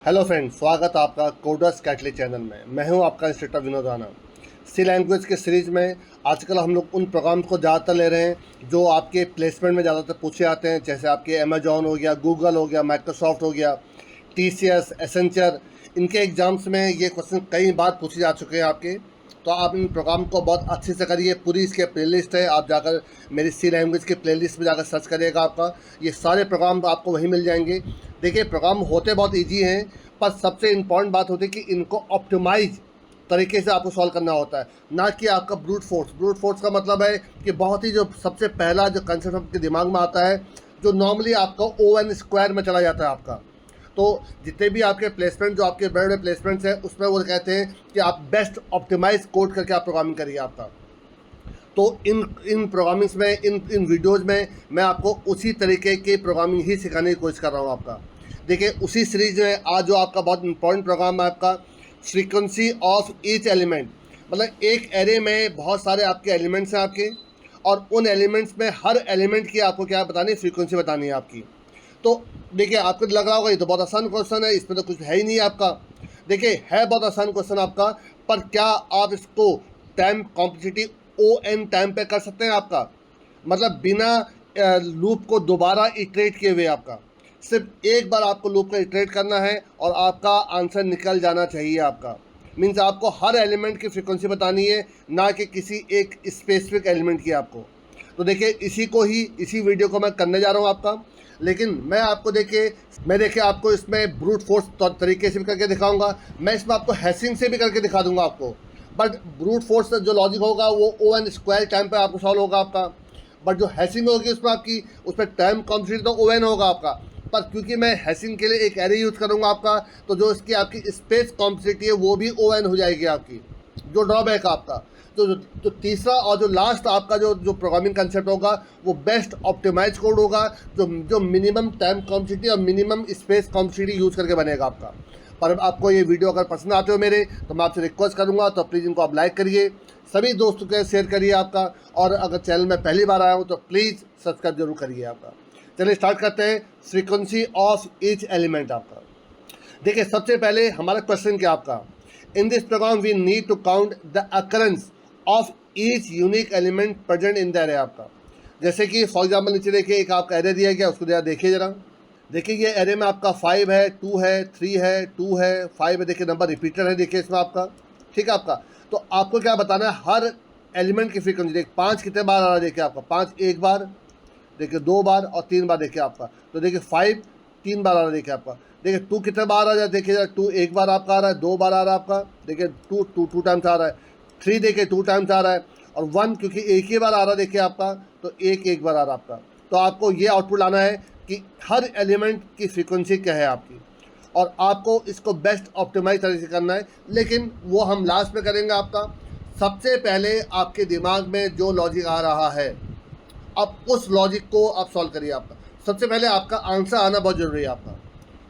Hello friends, स्वागत है आपका कोडर्स कैटली चैनल में। मैं हूं आपका इंस्ट्रक्टर विनोद राणा। सी लैंग्वेज के सीरीज़ में आजकल हम लोग उन प्रोग्राम्स को ज़्यादातर ले रहे हैं जो आपके प्लेसमेंट में ज़्यादातर पूछे आते हैं, जैसे आपके अमेजॉन हो गया, गूगल हो गया, माइक्रोसॉफ्ट हो गया, टीसीएस, एसेंचर। इनके एग्ज़ाम्स में ये क्वेश्चन कई बार पूछे जा चुके हैं आपके। तो आप इन प्रोग्राम को बहुत अच्छे से करिए। पूरी इसके प्लेलिस्ट है, आप जाकर मेरी सी लैंग्वेज के प्लेलिस्ट में जाकर सर्च करिएगा। आपका ये सारे प्रोग्राम आपको वहीं मिल जाएंगे। देखिए, प्रोग्राम होते बहुत ईजी हैं, पर सबसे इम्पॉर्टेंट बात होती है कि इनको ऑप्टिमाइज तरीके से आपको सॉल्व करना होता है, ना कि आपका ब्रूट फोर्स। ब्रूट फोर्स का मतलब है कि बहुत ही जो सबसे पहला जो कंसेप्ट आपके दिमाग में आता है, जो नॉर्मली आपका ON² में चला जाता है आपका। तो जितने भी आपके प्लेसमेंट, जो आपके बड़े बड़े प्लेसमेंट्स हैं, उसमें वो कहते हैं कि आप बेस्ट ऑप्टिमाइज कोड करके आप प्रोग्रामिंग करिए आपका। तो इन प्रोग्रामिंग्स में, इन वीडियोज़ में मैं आपको उसी तरीके की प्रोग्रामिंग ही सिखाने की कोशिश कर रहा हूँ आपका। देखिए, उसी सीरीज़ में आज जो आपका बहुत इंपॉर्टेंट प्रोग्राम है आपका, फ्रीक्वेंसी ऑफ ईच एलिमेंट। मतलब एक एरे में बहुत सारे आपके एलिमेंट्स हैं आपके, और उन एलिमेंट्स में हर एलिमेंट की आपको क्या बतानी है, फ्रीक्वेंसी बतानी है आपकी। तो देखिए, आपको लग रहा होगा ये तो बहुत आसान क्वेश्चन है, इसमें तो कुछ है ही नहीं आपका। देखिए, है बहुत आसान क्वेश्चन आपका, पर क्या आप इसको टाइम कॉम्प्लेक्सिटी ON टाइम पे कर सकते हैं आपका? मतलब बिना लूप को दोबारा इटरेट किए हुए आपका। सिर्फ एक बार आपको लूप को इटरेट करना है और आपका आंसर निकल जाना चाहिए आपका। मीन्स आपको हर एलिमेंट की फ्रीक्वेंसी बतानी है, ना कि किसी एक स्पेसिफिक एलिमेंट की आपको। तो देखिए, इसी वीडियो को मैं करने जा रहा हूँ आपका। लेकिन मैं आपको देखिए आपको इसमें ब्रूट फोर्स तरीके से भी करके दिखाऊंगा। मैं इसमें आपको हैशिंग से भी करके दिखा दूंगा आपको। बट ब्रूट फोर्स जो लॉजिक होगा वो ON² टाइम पे आपको सॉल्व होगा आपका। बट जो हैशिंग होगी उसमें आपकी, उसमें टाइम कॉम्प्लेक्सिटी तो ON होगा आपका। पर क्योंकि मैं हैशिंग के लिए एक एरे यूज़ करूँगा आपका, तो जो इसकी आपकी स्पेस कॉम्प्लेक्सिटी है वो भी ON हो जाएगी आपकी, जो ड्रॉबैक आपका। तो तीसरा और जो लास्ट आपका जो प्रोग्रामिंग कंसेप्ट होगा, वो बेस्ट ऑप्टिमाइज कोड होगा, जो मिनिमम टाइम कॉम्प्लेक्सिटी और मिनिमम स्पेस कॉम्प्लेक्सिटी यूज़ करके बनेगा आपका। पर आपको ये वीडियो अगर पसंद आते हो मेरे, तो मैं आपसे रिक्वेस्ट करूँगा तो प्लीज़ इनको आप लाइक करिए, सभी दोस्तों के शेयर करिए आपका। और अगर चैनल में पहली बार आया हूँ तो प्लीज़ सब्सक्राइब जरूर करिए आपका। चलिए स्टार्ट करते हैं। फ्रीक्वेंसी ऑफ ईच एलिमेंट आपका। देखिए, सबसे पहले हमारा क्वेश्चन क्या आपका, in this program we need to count the occurrence of each unique element present in the array आपका। जैसे कि फॉर एग्जाम्पल नीचे देखिए एक आपका एरे दिया गया, उसको जरा देखिए जरा। देखिए, ये एरे में आपका 5 है, 2 है, 3 है, 2 है, 5 है। देखिए, नंबर रिपीटर है देखिए इसमें आपका, ठीक है आपका। तो आपको क्या बताना है, हर एलिमेंट की फ्रीक्वेंसी। देखिए 5 कितने बार आ रहा है, देखिए आपका 5 एक बार, देखिए 2 बार और 3 बार देखिए आपका। तो देखिए 5 3 बार आ रहा है देखिए आपका। देखिए 2 कितने बार आ रहा है, देखिए 2 एक बार आपका आ रहा है, 2 बार आ रहा है आपका। देखिए 2 टाइम्स आ रहा है। 3 देखिए 2 टाइम्स आ रहा है। और 1 क्योंकि एक ही बार आ रहा है देखिए आपका, तो एक बार आ रहा है आपका। तो आपको ये आउटपुट लाना है कि हर एलिमेंट की फ्रीक्वेंसी क्या है आपकी, और आपको इसको बेस्ट ऑप्टिमाइज तरीके से करना है। लेकिन वो हम लास्ट में करेंगे आपका। सबसे पहले आपके दिमाग में जो लॉजिक आ रहा है, अब उस लॉजिक को आप सॉल्व करिए आपका। सबसे पहले आपका आंसर आना बहुत ज़रूरी है आपका,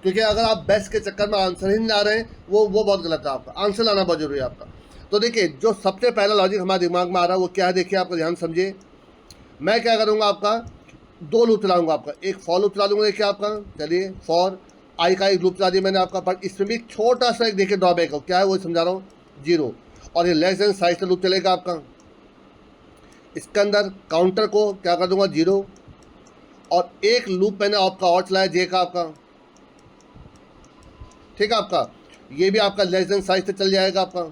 क्योंकि अगर आप बेस्ट के चक्कर में आंसर ही नहीं ला रहे हैं, वो बहुत गलत है आपका। आंसर लाना बहुत ज़रूरी है आपका। तो देखिए, जो सबसे पहला लॉजिक हमारे दिमाग में आ रहा है वो क्या है, देखिए आपको ध्यान समझिए। मैं क्या करूँगा आपका, 2 लूप चलाऊँगा आपका। एक फॉर लूप चला दूँगा देखिए आपका। चलिए, फॉर आई का एक लूप चला दिया मैंने आपका। बट इसमें भी छोटा सा एक देखिए ड्रॉबैक हो, क्या है वो समझा रहा हूँ, 0। और ये लेस देन साइज का लूप चलेगा आपका। इसके अंदर काउंटर को क्या कर दूंगा, 0। और एक लूप मैंने आपका और चलाया जे का आपका, ठीक है आपका। ये भी आपका लेस देन साइज से चल जाएगा आपका।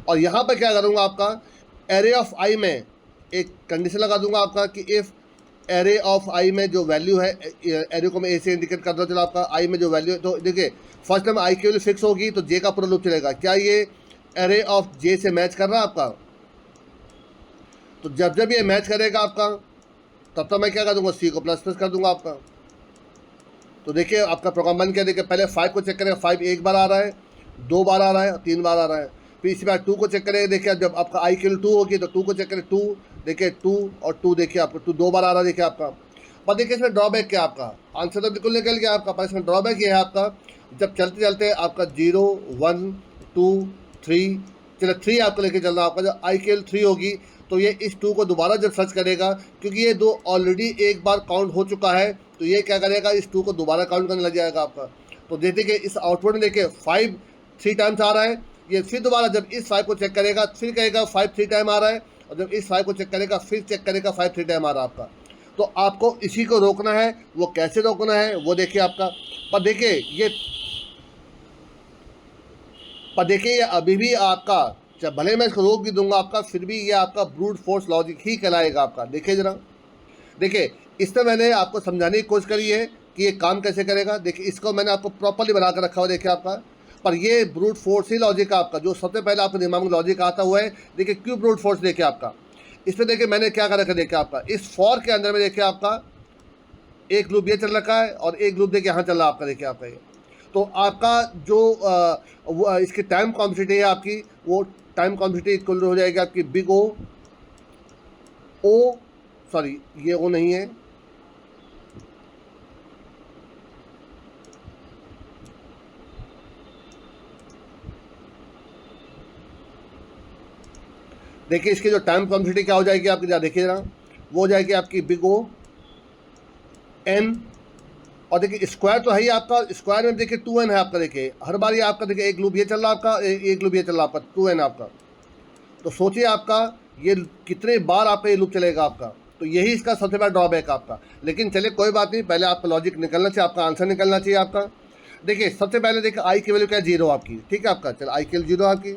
और यहाँ पर क्या करूँगा आपका, एरे ऑफ आई में एक कंडीशन लगा दूंगा आपका कि इफ़ एरे ऑफ आई में जो वैल्यू है, एरे को मैं ए से इंडिकेट कर दूँ, चलो आपका आई में जो वैल्यू है, तो देखिए फर्स्ट टाइम आई की वैल्यू फिक्स होगी तो जे का पूरा लूप चलेगा। क्या ये एरे ऑफ जे से मैच कर रहा है आपका? तो जब ये मैच करेगा आपका, तब तक मैं क्या कर दूंगा, सी को प्लस कर दूंगा आपका। तो देखिए आपका प्रोग्राम बन गया। देखिए पहले 5 को चेक करेगा, 5 एक बार आ रहा है, 2 बार आ रहा है और 3 बार आ रहा है। फिर इसी बार 2 को चेक करेगा। देखिए जब आपका आई की 2 होगी तो 2 को चेक करें, 2 देखिए 2 और 2 देखिए आपको 2 2 बार आ रहा है देखिए आपका। पर देखिए इसमें ड्रॉबैक क्या आपका, आंसर तो बिल्कुल निकल गया आपका, पर इसमें ड्रॉबैक ये है आपका, जब चलते चलते आपका 0 1 2 3, चलो 3 आपको लेके चलना आपका। जब आई की 3 होगी तो ये इस 2 को दोबारा जब सर्च करेगा, क्योंकि ये 2 ऑलरेडी एक बार काउंट हो चुका है, तो ये क्या करेगा, इस 2 को दोबारा काउंट करने लग जाएगा आपका। तो देखिए कि इस आउटपुट में देखिए 5 3 टाइम्स आ रहा है, ये फिर दोबारा जब इस 5 को चेक करेगा फिर कहेगा 5 3 टाइम आ रहा है, और जब इस 5 को चेक करेगा फिर चेक करेगा 5 3 टाइम आ रहा है आपका। तो आपको इसी को रोकना है। वो कैसे रोकना है वो देखिए आपका। पर देखिए ये अभी भी आपका, जब भले मैं इसको रोक भी दूंगा आपका, फिर भी ये आपका ब्रूट फोर्स लॉजिक ही कहलाएगा आपका। देखिए ज़रा, देखिए इसमें मैंने आपको समझाने की कोशिश करी है कि ये काम कैसे करेगा। देखिए इसको मैंने आपको प्रॉपर्ली बना कर रखा हुआ देखिए आपका, पर ये ब्रूट फोर्स ही लॉजिक आपका जो सबसे पहले आपके दिमाग में लॉजिक आता हुआ है। देखिए क्यों ब्रूट फोर्स देखिए आपका, इसमें देखिए मैंने क्या कर रखा है देखिए आपका, इस फॉर के अंदर में देखिए आपका एक लूप ये चल रखा है और एक लूप देखिए यहाँ चल रहा है आपका देखिए आपका ये। तो आपका जो इसकी टाइम कॉम्प्लेक्सिटी है आपकी, वो टाइम कॉम्प्लेक्सिटी इक्वल हो जाएगी आपकी बिग ओ सॉरी ये ओ नहीं है, देखिए इसकी जो टाइम कॉम्प्लेक्सिटी क्या हो जाएगी आपकी, जरा देखिए जरा, वो हो जाएगी आपकी बिग ओ एन, और देखिए स्क्वायर तो है ही आपका, स्क्वायर में देखिए 2n है आपका। देखिए हर बार ये आपका देखिए एक लूप ये चल रहा है आपका, एक लूप ये चल रहा है आपका 2n आपका। तो सोचिए आपका ये कितने बार आपका ये लूप चलेगा आपका। तो यही इसका सबसे बड़ा ड्रॉबैक आपका। लेकिन चलिए कोई बात नहीं, पहले आपका लॉजिक निकलना चाहिए, आपका आंसर निकलना चाहिए आपका। देखिए सबसे पहले देखिए आई की वैल्यू क्या है, 0 आपकी, ठीक है आपका। चलो आई की वैल्यू 0 आपकी,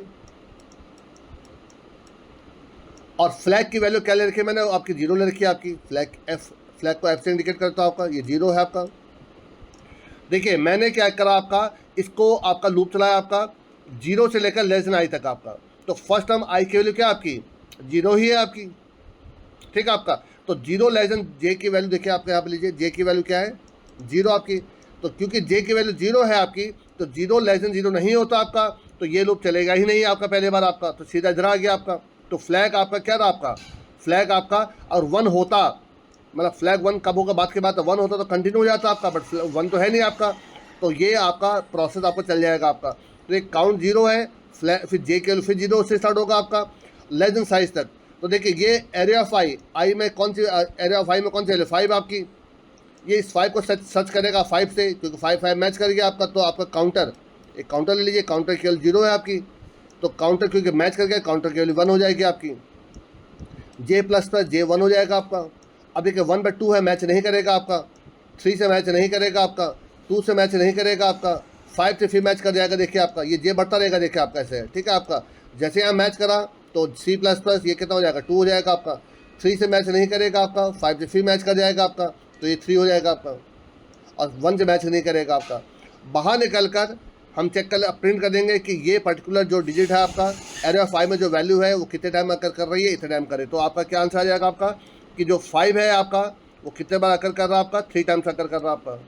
और फ्लैग की वैल्यू क्या ले रखी है मैंने, आपकी 0 ले रखी है आपकी। फ्लैग को एफ से इंडिकेट करता हूँ आपका, ये 0 है आपका। देखिए मैंने क्या करा आपका, इसको आपका लूप चलाया आपका 0 से लेकर लेस देन आई तक आपका। तो फर्स्ट टर्म आई की वैल्यू क्या आपकी 0 ही है आपकी, ठीक है आपका। तो 0 लेस देन जे की वैल्यू देखिए आपका, यहाँ पर लीजिए जे की वैल्यू क्या है 0 आपकी। तो क्योंकि जे की वैल्यू 0 है आपकी, तो 0 लेस देन 0 नहीं होता आपका, तो ये लूप चलेगा ही नहीं आपका पहले बार आपका। तो सीधा इधर आ गया आपका। तो फ्लैग आपका क्या रहा आपका, फ्लैग आपका और 1 होता, मतलब फ्लैग 1 कब होगा बात के बाद, 1 होता तो कंटिन्यू हो जाता आपका, बट 1 तो है नहीं आपका। तो ये आपका प्रोसेस आपका चल जाएगा आपका। तो एक काउंट 0 है, फ्लैग फिर जे के फिर 0 से स्टार्ट होगा आपका लेस देन साइज तक। तो देखिए ये एरिया ऑफ आई में कौन सी, एरिया ऑफ आई में कौन सी वैल्यू 5 आपकी। ये इस 5 को सर्च करेगा 5 से, क्योंकि 5 मैच कर गया आपका। तो आपका काउंटर, एक काउंटर ले लीजिए, काउंटर की वैल्यू 0 है आपकी। तो काउंटर क्योंकि मैच कर गया, काउंटर की वैल्यू 1 हो जाएगी आपकी। जे प्लस जे 1 हो जाएगा आपका। अब देखिए 1/2 है, मैच नहीं करेगा आपका, 3 से मैच नहीं करेगा आपका, 2 से मैच नहीं करेगा आपका, 5 से फिर मैच कर जाएगा। देखिए आपका ये जे बढ़ता रहेगा देखिए आपका ऐसे, ठीक है आपका। जैसे यहाँ मैच करा तो C++ ये कितना हो जाएगा 2 हो जाएगा आपका। 3 से मैच नहीं करेगा आपका, 5 से फिर मैच कर जाएगा आपका, तो ये 3 हो जाएगा आपका। और 1 से मैच नहीं करेगा आपका। बाहर निकल कर हम चेक प्रिंट कर देंगे कि ये पर्टिकुलर जो डिजिट है आपका एरिया ऑफ 5 में जो वैल्यू है वो कितने टाइम आकर कर रही है, इतने टाइम करे। तो आपका क्या आंसर आ जाएगा आपका कि जो 5 है आपका वो कितने बार आकर कर रहा है आपका, 3 टाइम्स आकर कर रहा है आपका,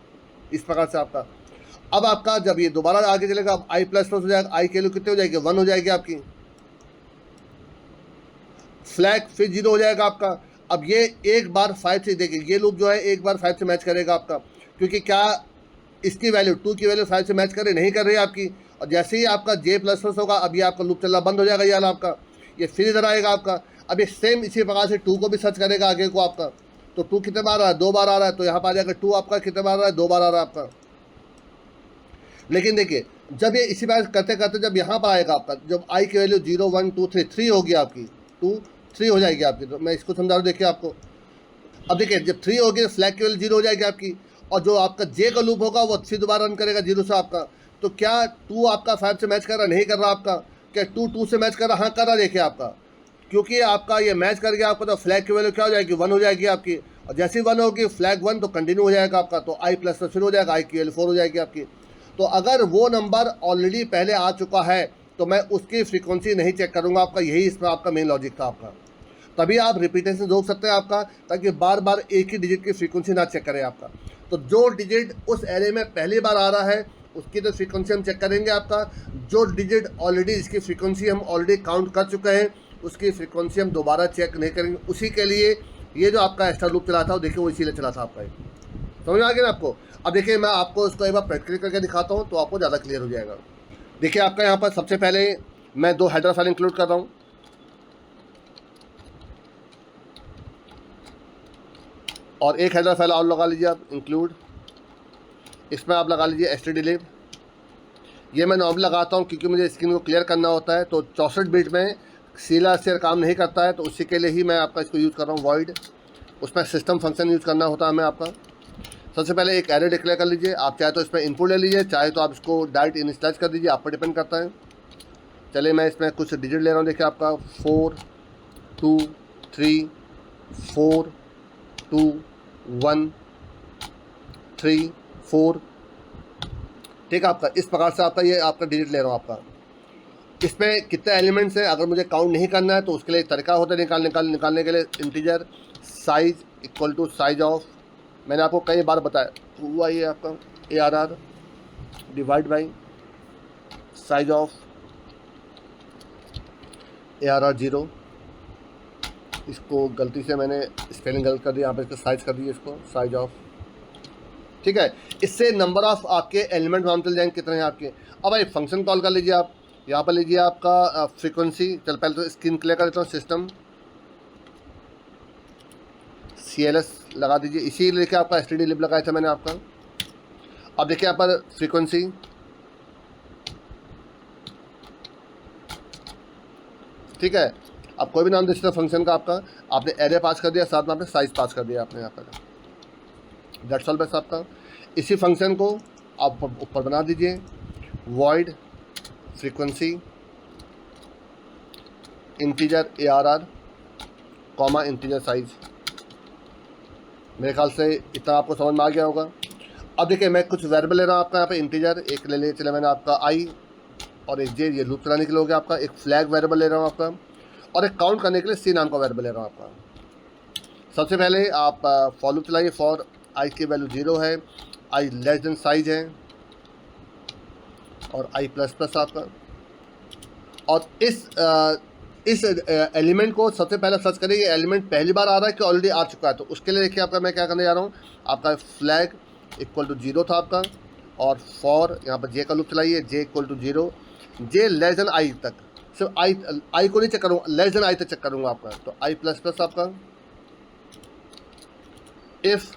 इस प्रकार से आपका। अब आपका जब ये दोबारा आगे चलेगा, अब I++ हो जाएगा, आई की वैल्यू कितनी हो जाएगी 1 हो जाएगी आपकी। फ्लैग फिर 0 हो जाएगा आपका। अब ये एक बार 5 से देखिए, ये लूप जो है एक बार 5 से मैच करेगा आपका, क्योंकि क्या इसकी वैल्यू 2 की वैल्यू 5 से मैच कर रही नहीं कर रही है आपकी। और जैसे ही आपका J++ होगा, अब ये आपका लूप चलना बंद हो जाएगा, ये वाला आपका, ये फिर इधर आएगा आपका। अब ये सेम इसी प्रकार से 2 को भी सर्च करेगा आगे को आपका। तो 2 कितने बार आ रहा है, 2 बार आ रहा है, तो यहाँ पर आ जाएगा 2 आपका कितने बार आ रहा है, 2 बार आ रहा है आपका। लेकिन देखिए जब ये इसी बार करते करते जब यहाँ पर आएगा आपका, जब आई की वैल्यू 0 1 2 3 होगी आपकी, 2 3 हो जाएगी आपकी। तो मैं इसको समझा रहा हूँ देखिए आपको। अब देखिए जब 3 होगी तो फ्लैग की वैल्यू 0 हो जाएगी आपकी, और जो आपका जे का लूप होगा वो फिर दोबारा रन करेगा 0 से आपका। तो क्या 2 आपका 5 से मैच कर रहा नहीं कर रहा आपका, क्या 2 से मैच कर रहा, हाँ कर रहा देखिए आपका। क्योंकि आपका ये मैच कर गया आपका, तो फ्लैग की वैल्यू क्या हो जाएगी 1 हो जाएगी आपकी। और जैसे ही 1 होगी फ्लैग 1 तो कंटिन्यू हो जाएगा आपका, तो I++ फिर हो जाएगा, आई की वैल्यू 4 हो जाएगी आपकी। तो अगर वो नंबर ऑलरेडी पहले आ चुका है तो मैं उसकी फ्रीक्वेंसी नहीं चेक करूँगा आपका, यही इसमें आपका मेन लॉजिक था आपका। तभी आप रिपीटेशन रोक सकते हैं आपका, ताकि बार बार एक ही डिजिट की फ्रीक्वेंसी ना चेक करें आपका। तो जो डिजिट उस एरे में पहली बार आ रहा है उसकी तो फ्रीक्वेंसी हम चेक करेंगे आपका। जो डिजिट ऑलरेडी इसकी फ्रीक्वेंसी हम ऑलरेडी काउंट कर चुके हैं उसकी फ्रीक्वेंसी हम दोबारा चेक नहीं करेंगे। उसी के लिए ये जो आपका एक्स्ट्रा लूप चला था वो देखिए वो इसीलिए चला था आपका, समझ में आ गया ना आपको। अब देखिए मैं आपको उसको एक बार प्रैक्टिकल करके दिखाता हूँ तो आपको ज़्यादा क्लियर हो जाएगा। देखिए आपका यहाँ पर सबसे पहले मैं 2 हेडर फाइल इंक्लूड कर रहा हूँ। और एक हेडर फाइल और लगा लीजिए आप इंक्लूड, इसमें आप लगा लीजिए stdlib। ये मैं नॉर्मल लगाता हूँ क्योंकि मुझे स्क्रीन को क्लियर करना होता है, तो 64 बिट में CLR काम नहीं करता है, तो उसी के लिए ही मैं आपका इसको यूज़ कर रहा हूँ वॉइड। उसमें सिस्टम फंक्शन यूज़ करना होता है हमें आपका। सबसे पहले एक एरे डिक्लेयर कर लीजिए, आप चाहे तो इसमें इनपुट ले लीजिए, चाहे तो आप इसको डायरेक्ट इनिशियलाइज कर दीजिए, आप पर डिपेंड करता है। चलिए मैं इसमें कुछ डिजिट ले रहा हूँ, देखिए आपका 4 2 3 4 2 1 3 4, ठीक है आपका। इस प्रकार से आपका ये आपका डिजिट ले रहा हूँ आपका। इसमें कितने एलिमेंट्स हैं अगर मुझे काउंट नहीं करना है तो उसके लिए एक तरीका होता है निकालने के लिए, integer size equal to size of, मैंने आपको कई बार बताया हुआ ये आपका ARR divide by size of ARR 0। इसको गलती से मैंने स्पेलिंग गलत कर दिया, यहाँ पर इसको साइज कर दिया, इसको साइज ऑफ, ठीक है। इससे नंबर ऑफ आपके एलिमेंट मालूम चल जाएंगे कितने हैं आपके। अब भाई फंक्शन कॉल कर लीजिए आप, यहाँ पर लीजिए आपका फ्रीक्वेंसी। चल पहले तो स्क्रीन क्लियर कर देता हूँ, सिस्टम CLS लगा दीजिए, इसी लेके आपका stdlib लगाया था मैंने आपका। अब देखिए यहाँ पर फ्रीक्वेंसी, ठीक है। अब कोई भी नाम दे सकते फंक्शन का आपका, आपने एरे पास कर दिया, साथ में आपने साइज पास कर दिया आपने यहाँ पर, दैट्स ऑल बस आपका। इसी फंक्शन को आप ऊपर बना दीजिए void frequency integer ARR comma integer size. मेरे ख्याल से इतना आपको समझ में आ गया होगा। अब देखिए मैं कुछ वेरिएबल ले रहा हूँ आपका यहाँ पे, इंटीजर एक ले चले मैंने आपका I और एक J, ये लूप चलाने के लिए हो गया आपका। एक फ्लैग वेरिएबल ले रहा हूँ आपका, और एक काउंट करने के लिए C नाम का वेरिएबल ले रहा हूँ आपका। सबसे पहले आप फॉर लूप चलाइए, फॉर I की वैल्यू 0 है, I लेस देन साइज है, और I प्लस प्लस आपका। और इस एलिमेंट को सबसे पहले सर्च करें, ये एलिमेंट पहली बार आ रहा है कि ऑलरेडी आ चुका है। तो उसके लिए देखिए आपका मैं क्या करने जा रहा हूँ, आपका फ्लैग इक्वल टू 0 था आपका, और फॉर यहाँ पर J का लूप चलाइए, J equal to 0, J less than I तक, सिर्फ I को नहीं चेक करूँगा, लेस देन I तक चेक करूँगा आपका। तो I प्लस प्लस आपका, इफ़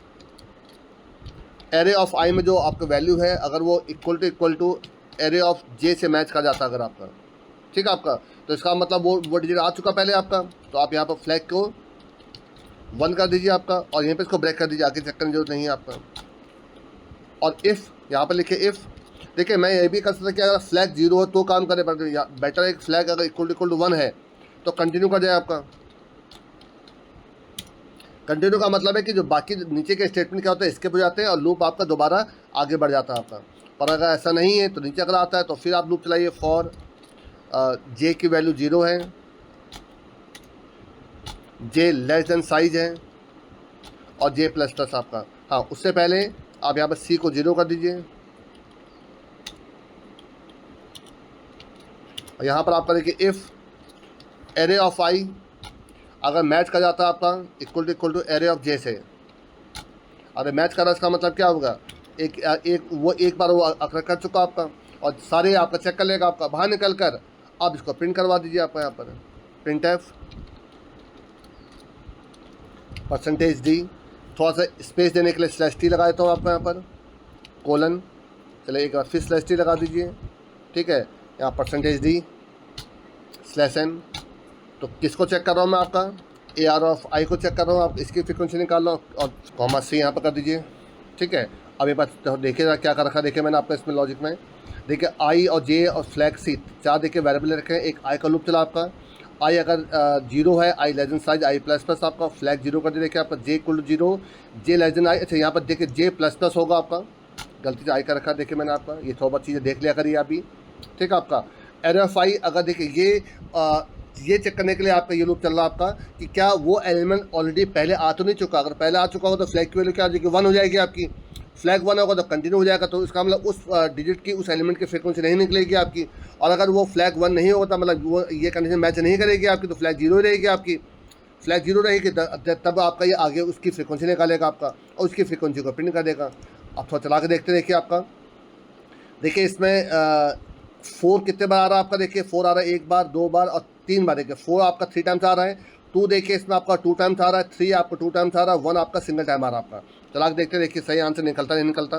एरे ऑफ I में जो आपका वैल्यू है अगर वो equal to array of J से मैच कर जाता है अगर आपका, ठीक है आपका, तो इसका मतलब वो डिजिट आ चुका पहले आपका। तो आप यहाँ पर फ्लैग को 1 कर दीजिए आपका, और यहीं पे इसको ब्रेक कर दीजिए, आगे चेक करने की जरूरत नहीं है आपका। और इफ़ यहाँ पर लिखे इफ़, देखिए मैं ये भी कर सकता कि अगर फ्लैग 0 हो तो काम करे, बेटर एक फ्लैग अगर इक्वल टू 1 है तो कंटिन्यू कर जाए आपका। कंटिन्यू का मतलब है कि जो बाकी नीचे के स्टेटमेंट क्या होता है स्किप हो जाते हैं और लूप आपका दोबारा आगे बढ़ जाता है आपका। पर अगर ऐसा नहीं है तो नीचे अगर आता है तो फिर आप लूप चलाइए, फॉर J की वैल्यू 0 है, J लेस देन साइज है, और J प्लस प्लस आपका। हाँ, उससे पहले आप यहाँ पर C को 0 कर दीजिए, और यहाँ पर आपका देखिए इफ़ एरे ऑफ I अगर मैच कर जाता है आपका equal to array of J से, अगर मैच कर रहा है इसका मतलब क्या होगा, एक बार वो अकर कर चुका आपका, और सारे आपका चेक कर लेगा आपका। बाहर निकल कर आप इसको प्रिंट करवा दीजिए आपका, यहाँ पर प्रिंट एफ %d, थोड़ा सा स्पेस देने के लिए /t लगा देता हूँ आपका यहाँ पर, कोलन, चलिए एक बार फिर /t लगा दीजिए, ठीक है। यहाँ %d /n, तो किसको चेक कर रहा हूँ मैं आपका, AR ऑफ I को चेक कर रहा हूँ, आप इसकी फ्रिक्वेंसी निकाल रहा हूँ, और कॉमा C यहाँ पर कर दीजिए, ठीक है। अब ये बात देखिएगा क्या कर रखा है, देखिए मैंने आपका इसमें लॉजिक में, देखिए I और J और फ्लैग C 4 देखिए वेरिएबल रखे हैं। एक I का लूप चला आपका, I अगर 0 है, I less than size, I plus plus आपका, फ्लैग 0 कर दिया, देखिए आपका J equal to 0, J less than I, अच्छा यहाँ पर देखिए J प्लस प्लस होगा आपका, गलती से I का रखा देखिए मैंने आपका, ये थोड़ा बहुत चीज़ें देख लिया करिए अभी, ठीक है आपका। एरे ऑफ I अगर देखिए ये चेक करने के लिए आपका ये लूप चल रहा है आपका कि क्या वो एलिमेंट ऑलरेडी पहले आ तो नहीं चुका, अगर पहले आ चुका हो तो फ्लैग की वैल्यू क्या हो जाएगी, 1 हो जाएगी आपकी। फ्लैग 1 होगा तो कंटिन्यू हो जाएगा, तो इसका मतलब उस डिजिट की उस एलिमेंट की फ्रीक्वेंसी नहीं निकलेगी आपकी। और अगर वो फ्लैग 1 नहीं होगा मतलब वो ये कंडीशन मैच नहीं करेगी आपकी, तो फ्लैग 0 रहेगी आपकी। फ्लैग 0 रहेगी तब आपका ये आगे उसकी फ्रीक्वेंसी निकालेगा आपका, और उसकी फ्रीक्वेंसी को प्रिंट कर देगा। आप थोड़ा चला के देखते देखिए आपका, देखिए इसमें 4 कितने बार आ रहा है आपका, देखिए 4 आ रहा है 1 बार, 2 बार और 3 बार। देखिए 4 आपका 3 टाइम्स आ रहा है, 2 देखिए इसमें आपका 2 टाइम्स आ रहा है, 3 आपका 2 टाइम्स आ रहा है, 1 आपका सिंगल टाइम आ रहा है आपका। चला के देखते हैं, देखिए सही आंसर निकलता नहीं निकलता।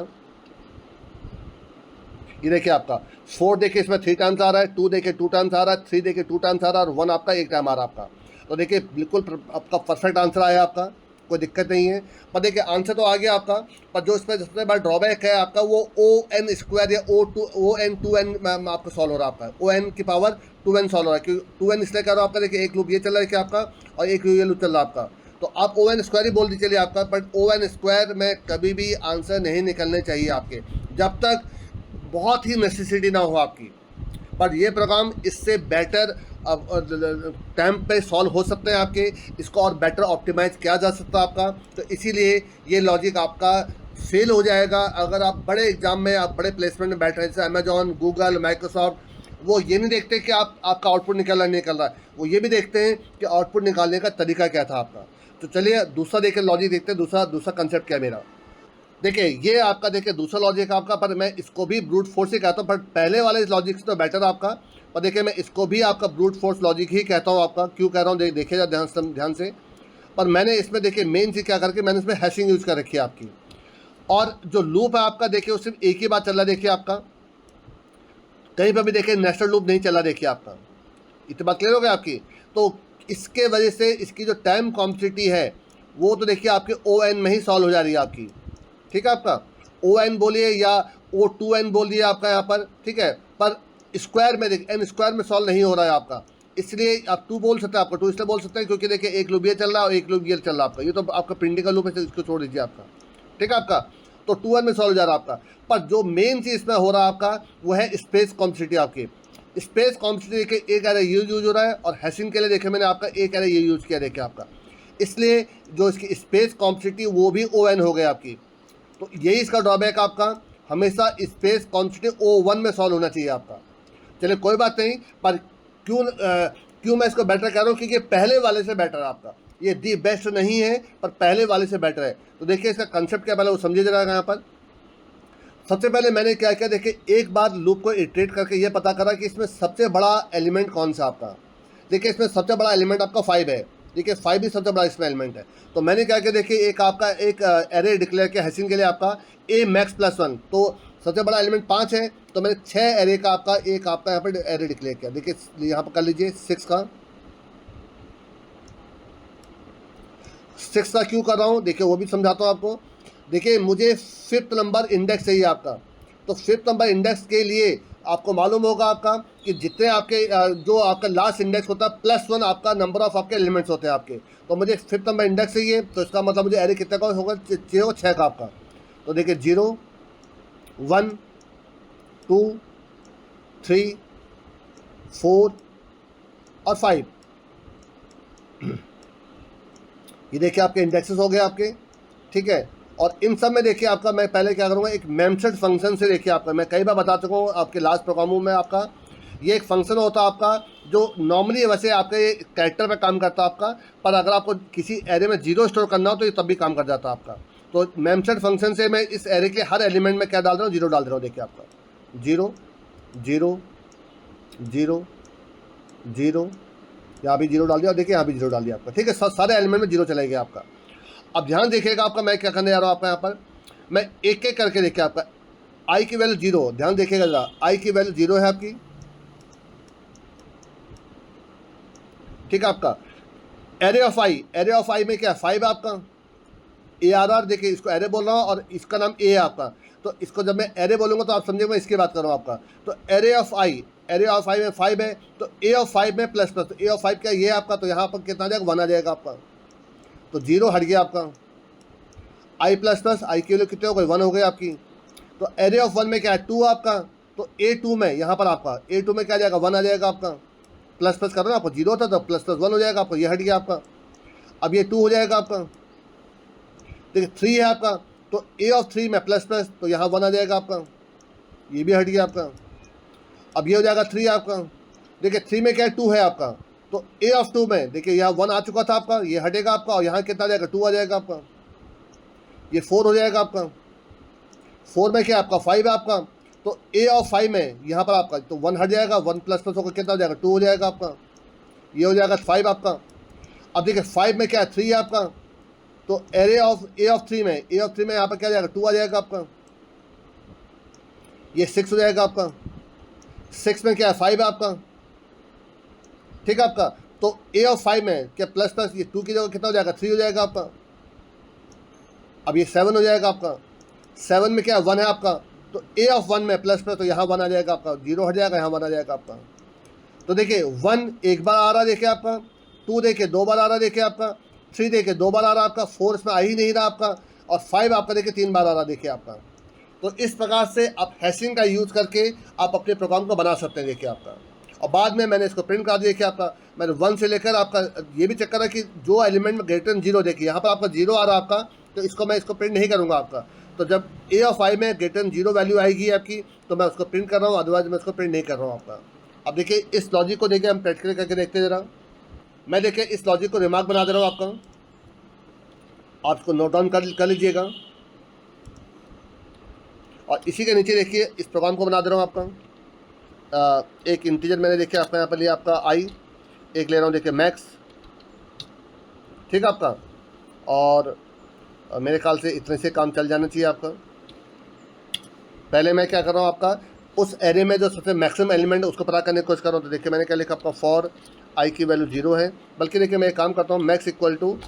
ये देखिए आपका 4 देखिए इसमें 3 टाइम्स आ रहा है, 2 देखिए 2 टाइम्स आ रहा है, 3 देखिए 2 टाइम्स आ रहा है और 1 आपका 1 टाइम आ रहा है आपका। तो देखिए बिल्कुल आपका परफेक्ट आंसर आया आपका, कोई दिक्कत नहीं है। पर देखिए आंसर तो आ गया आपका, पर जो इसमें सबसे बड़ा ड्रॉबैक है आपका वो ON² या ON2N आपका सॉल्व हो रहा है आपका, ON की पावर 2N सॉल्व हो रहा है, क्योंकि 2N इसलिए कर रहा है आपका। देखिए एक लूप ये चल रहा है कि आपका और एक ये लूप चल रहा है आपका, तो आप ON² ही बोल दीजिए आपका, बट ON² में कभी भी आंसर नहीं निकलने चाहिए आपके, जब तक बहुत ही नेसेसिटी ना हो आपकी। पर ये प्रोग्राम इससे बेटर टाइम पे सॉल्व हो सकते हैं आपके, इसको और बेटर ऑप्टिमाइज किया जा सकता है आपका। तो इसीलिए ये लॉजिक आपका फेल हो जाएगा अगर आप बड़े एग्जाम में, आप बड़े प्लेसमेंट में बैठ रहे हैं, जैसे अमेजॉन, गूगल, माइक्रोसॉफ्ट। वो ये नहीं देखते कि आपका आउटपुट निकल रहा है, वो ये भी देखते हैं कि आउटपुट निकालने का तरीका क्या था आपका। तो चलिए दूसरा देखिए लॉजिक देखते हैं, दूसरा कंसेप्ट क्या है मेरा। देखिए ये आपका, देखिए दूसरा लॉजिक आपका, पर मैं इसको भी ब्रूट फोर्स ही कहता हूँ, पर पहले वाले लॉजिक से तो बेटर आपका। पर देखिए मैं इसको भी आपका ब्रूट फोर्स लॉजिक ही कहता हूँ आपका। क्यों कह रहा हूँ देखिएगा ध्यान से। पर मैंने इसमें देखिए मेन चीज़ क्या करके मैंने इसमें हैशिंग यूज़ कर रखी है आपकी, और जो लूप है आपका देखिए वो सिर्फ एक ही बात चल रहा है। देखिए आपका कहीं पर भी देखिए नेशनल लूप नहीं चला, देखिए आपका इतनी बात क्लियर हो गई आपकी। तो इसके वजह से इसकी जो टाइम कॉम्प्लेक्सिटी है वो तो देखिए आपके ON में ही सॉल्व हो जा रही है आपकी, ठीक है। आपका ON बोलिए या O2N बोल दिए आपका यहाँ पर, ठीक है। पर स्क्वायर में देखिए N² में सॉल्व नहीं हो रहा है आपका, इसलिए आप 2 बोल सकते हैं आपका। 2 इसलिए बोल सकते हैं क्योंकि देखिए एक लूप ये चल रहा है और एक लूप ये चल रहा है आपका, ये तो आपका प्रिंटिंग का लूप है, इसको छोड़ दीजिए आपका, ठीक है आपका। तो 2N में सॉल्व हो जा रहा है आपका। पर जो मेन चीज़ इसमें हो रहा है आपका वो है स्पेस कॉम्प्लेक्सिटी आपकी। स्पेस कॉम्प्लेक्सिटी देखिए एक एरे यूज हो रहा है, और हैशिंग के लिए देखिए मैंने आपका एक एरे ये यूज़ किया देखिए आपका, इसलिए जो इसकी स्पेस कॉम्प्लेक्सिटी वो भी ON हो गई आपकी। तो यही इसका ड्रॉबैक आपका, हमेशा स्पेस कॉन्स्टिट्यूट O1 में सॉल्व होना चाहिए आपका। चलिए कोई बात नहीं, पर क्यों मैं इसको बेटर कह रहा हूँ, क्योंकि पहले वाले से बेटर है आपका। ये दी बेस्ट नहीं है पर पहले वाले से बेटर है। तो देखिए इसका कंसेप्ट क्या पहले वो समझिए जरा यहाँ पर। सबसे पहले मैंने क्या किया, देखिए एक बार लूप को इटरेट करके ये पता करा कि इसमें सबसे बड़ा एलिमेंट कौन सा आपका। देखिए इसमें सबसे बड़ा एलिमेंट आपका 5 है, देखिए 5 भी सबसे बड़ा इसमें एलिमेंट है। तो मैंने क्या किया, देखिए एक आपका एक एरे डिक्लेयर किया हैशिंग के लिए आपका A max + 1, तो सबसे बड़ा एलिमेंट 5 है, तो मैंने 6 एरे का आपका एक आपका यहाँ पर एरे डिक्लेयर किया। देखिए यहाँ पर कर लीजिए 6 का क्यों कर रहा हूँ देखिए वो भी समझाता हूँ आपको। देखिए मुझे 5th नंबर इंडेक्स चाहिए आपका, तो 5th नंबर इंडेक्स के लिए आपको मालूम होगा आपका कि जितने आपके जो आपका लास्ट इंडेक्स होता है +1 आपका नंबर ऑफ आपके एलिमेंट्स होते हैं आपके। तो मुझे 5th नंबर इंडेक्स चाहिए, तो इसका मतलब मुझे एरे कितने का होगा, 6 का आपका। तो देखिए 0 1 2 3 4 और 5, ये देखिए आपके इंडेक्सेस हो गए आपके, ठीक है। और इन सब में देखिए आपका मैं पहले क्या करूँगा, एक मेमसेट फंक्शन से देखिए आपका मैं कई बार बता चुका हूँ आपके लास्ट प्रोग्रामों में आपका, ये एक फंक्शन होता है आपका जो नॉर्मली वैसे आपके कैरेक्टर में काम करता है आपका, पर अगर आपको किसी एरे में 0 स्टोर करना हो तो ये तब भी काम कर जाता है आपका। तो मेमसेट फंक्शन से मैं इस एरे के हर एलिमेंट में क्या डाल रहा हूँ, 0 डाल रहा हूँ। देखिए आपका 0 0 0 0, यहाँ भी 0 डाल दिया, और देखिए यहाँ भी 0 डाल दिया आपका, ठीक है। सारे एलिमेंट में 0 चलेगा आपका। अब ध्यान देखिएगा आपका मैं क्या करने जा रहा हूँ आपका, यहाँ पर मैं एक एक करके देखिए आपका I की वैल्यू 0, ध्यान देखिएगा जरा, I की वैल्यू 0 है आपकी, ठीक है। आपका एरे ऑफ I में क्या 5 है आपका, ARR देखिए इसको एरे बोल रहा हूँ और इसका नाम A है आपका। तो इसको जब मैं एरे बोलूँगा तो आप समझिए मैं इसकी बात कर रहा हूँ आपका। तो एरे ऑफ I में 5 है, तो A ऑफ 5 में प्लस, तो A ऑफ 5 क्या ये आपका, तो यहाँ पर कितना आ जाएगा, 1 आ जाएगा आपका। तो 0 हट गया आपका, I ++ I की वैल्यू कितने हो गई, 1 हो गई आपकी। तो एरे ऑफ 1 में क्या है, 2 आपका, तो A2 में यहाँ पर आपका A2 में क्या आ जाएगा, 1 आ जाएगा आपका। प्लस कर रहा हूँ आपको, 0 था तो ++1 हो जाएगा आपका, ये हट गया आपका। अब ये 2 हो जाएगा आपका, देखिए 3 है आपका, तो A ऑफ 3 में प्लस, तो यहाँ 1 आ जाएगा आपका, ये भी हट गया आपका। अब ये हो जाएगा 3 आपका, देखिए 3 में क्या है, 2 है आपका, तो A ऑफ 2 में देखिए यहाँ 1 आ चुका था आपका, ये हटेगा आपका, और यहाँ कितना आ जाएगा, 2 आ जाएगा आपका, ये 4 हो जाएगा आपका। 4 में क्या आपका 5 है आपका, तो A ऑफ 5 में यहाँ पर आपका तो 1 हट जाएगा, 1 ++ होकर कितना हो जाएगा, 2 हो जाएगा आपका, ये हो जाएगा 5 आपका। अब देखिए 5 में क्या है, 3 है आपका, तो एरे ऑफ A में यहाँ पर क्या जाएगा, 2 आ जाएगा आपका, ये 6 हो जाएगा आपका। 6 में क्या है, 5 है आपका, ठीक है आपका। तो A में क्या प्लस प्लस, ये 2 की जगह कितना हो जाएगा, 3 हो जाएगा आपका। अब ये 7 हो जाएगा आपका। 7 में क्या है, 1 है आपका, तो A में प्लस प्लस, तो यहाँ 1 आ जाएगा आपका, 0 हट जाएगा, यहाँ 1 आ जाएगा आपका। तो देखिए 1 एक बार आ रहा है देखिए आपका, 2 देखिए 2 बार आ रहा है देखिए आपका, 3 देखिए 2 बार आ रहा है आपका, 4 इसमें आ ही नहीं रहा आपका, और 5 आपका देखिए 3 बार आ रहा है देखिए आपका। तो इस प्रकार से आप हैशिंग का यूज़ करके आप अपने प्रोग्राम को बना सकते हैं देखिए आपका। और बाद में मैंने इसको प्रिंट कर दिया कि आपका, मैंने 1 से लेकर आपका ये भी चेक करा कि जो एलिमेंट में ग्रेटर देन 0 देखिए, यहाँ पर आपका 0 आ रहा है आपका, तो इसको मैं इसको प्रिंट नहीं करूँगा आपका। तो जब A में ग्रेटर देन 0 वैल्यू आएगी आपकी, तो मैं उसको प्रिंट कर रहा हूँ, अदरवाइज मैं उसको प्रिंट नहीं कर रहा हूँ आपका। अब देखिए इस लॉजिक को देखिए हम प्रैक्टिकल करके देखते जरा। मैं देखिए इस लॉजिक को रिमार्क बना दे रहा हूँ आपका, आप इसको नोट डाउन कर लीजिएगा। और इसी के नीचे देखिए इस प्रोग्राम को बना दे रहा हूँ आपका। एक इंटीजर मैंने देखिए आपका यहाँ पर लिया आपका आई, एक ले रहा हूँ देखिए मैक्स, ठीक है आपका। और मेरे ख्याल से इतने से काम चल जाना चाहिए आपका। पहले मैं क्या कर रहा हूँ आपका, उस एरे में जो सबसे मैक्सिमम एलिमेंट है उसको पता करने की कोशिश कर रहा हूँ। तो देखिए मैंने क्या लिखा आपका, फॉर आई की वैल्यू 0 है, बल्कि देखिए मैं एक काम करता हूँ, max equal to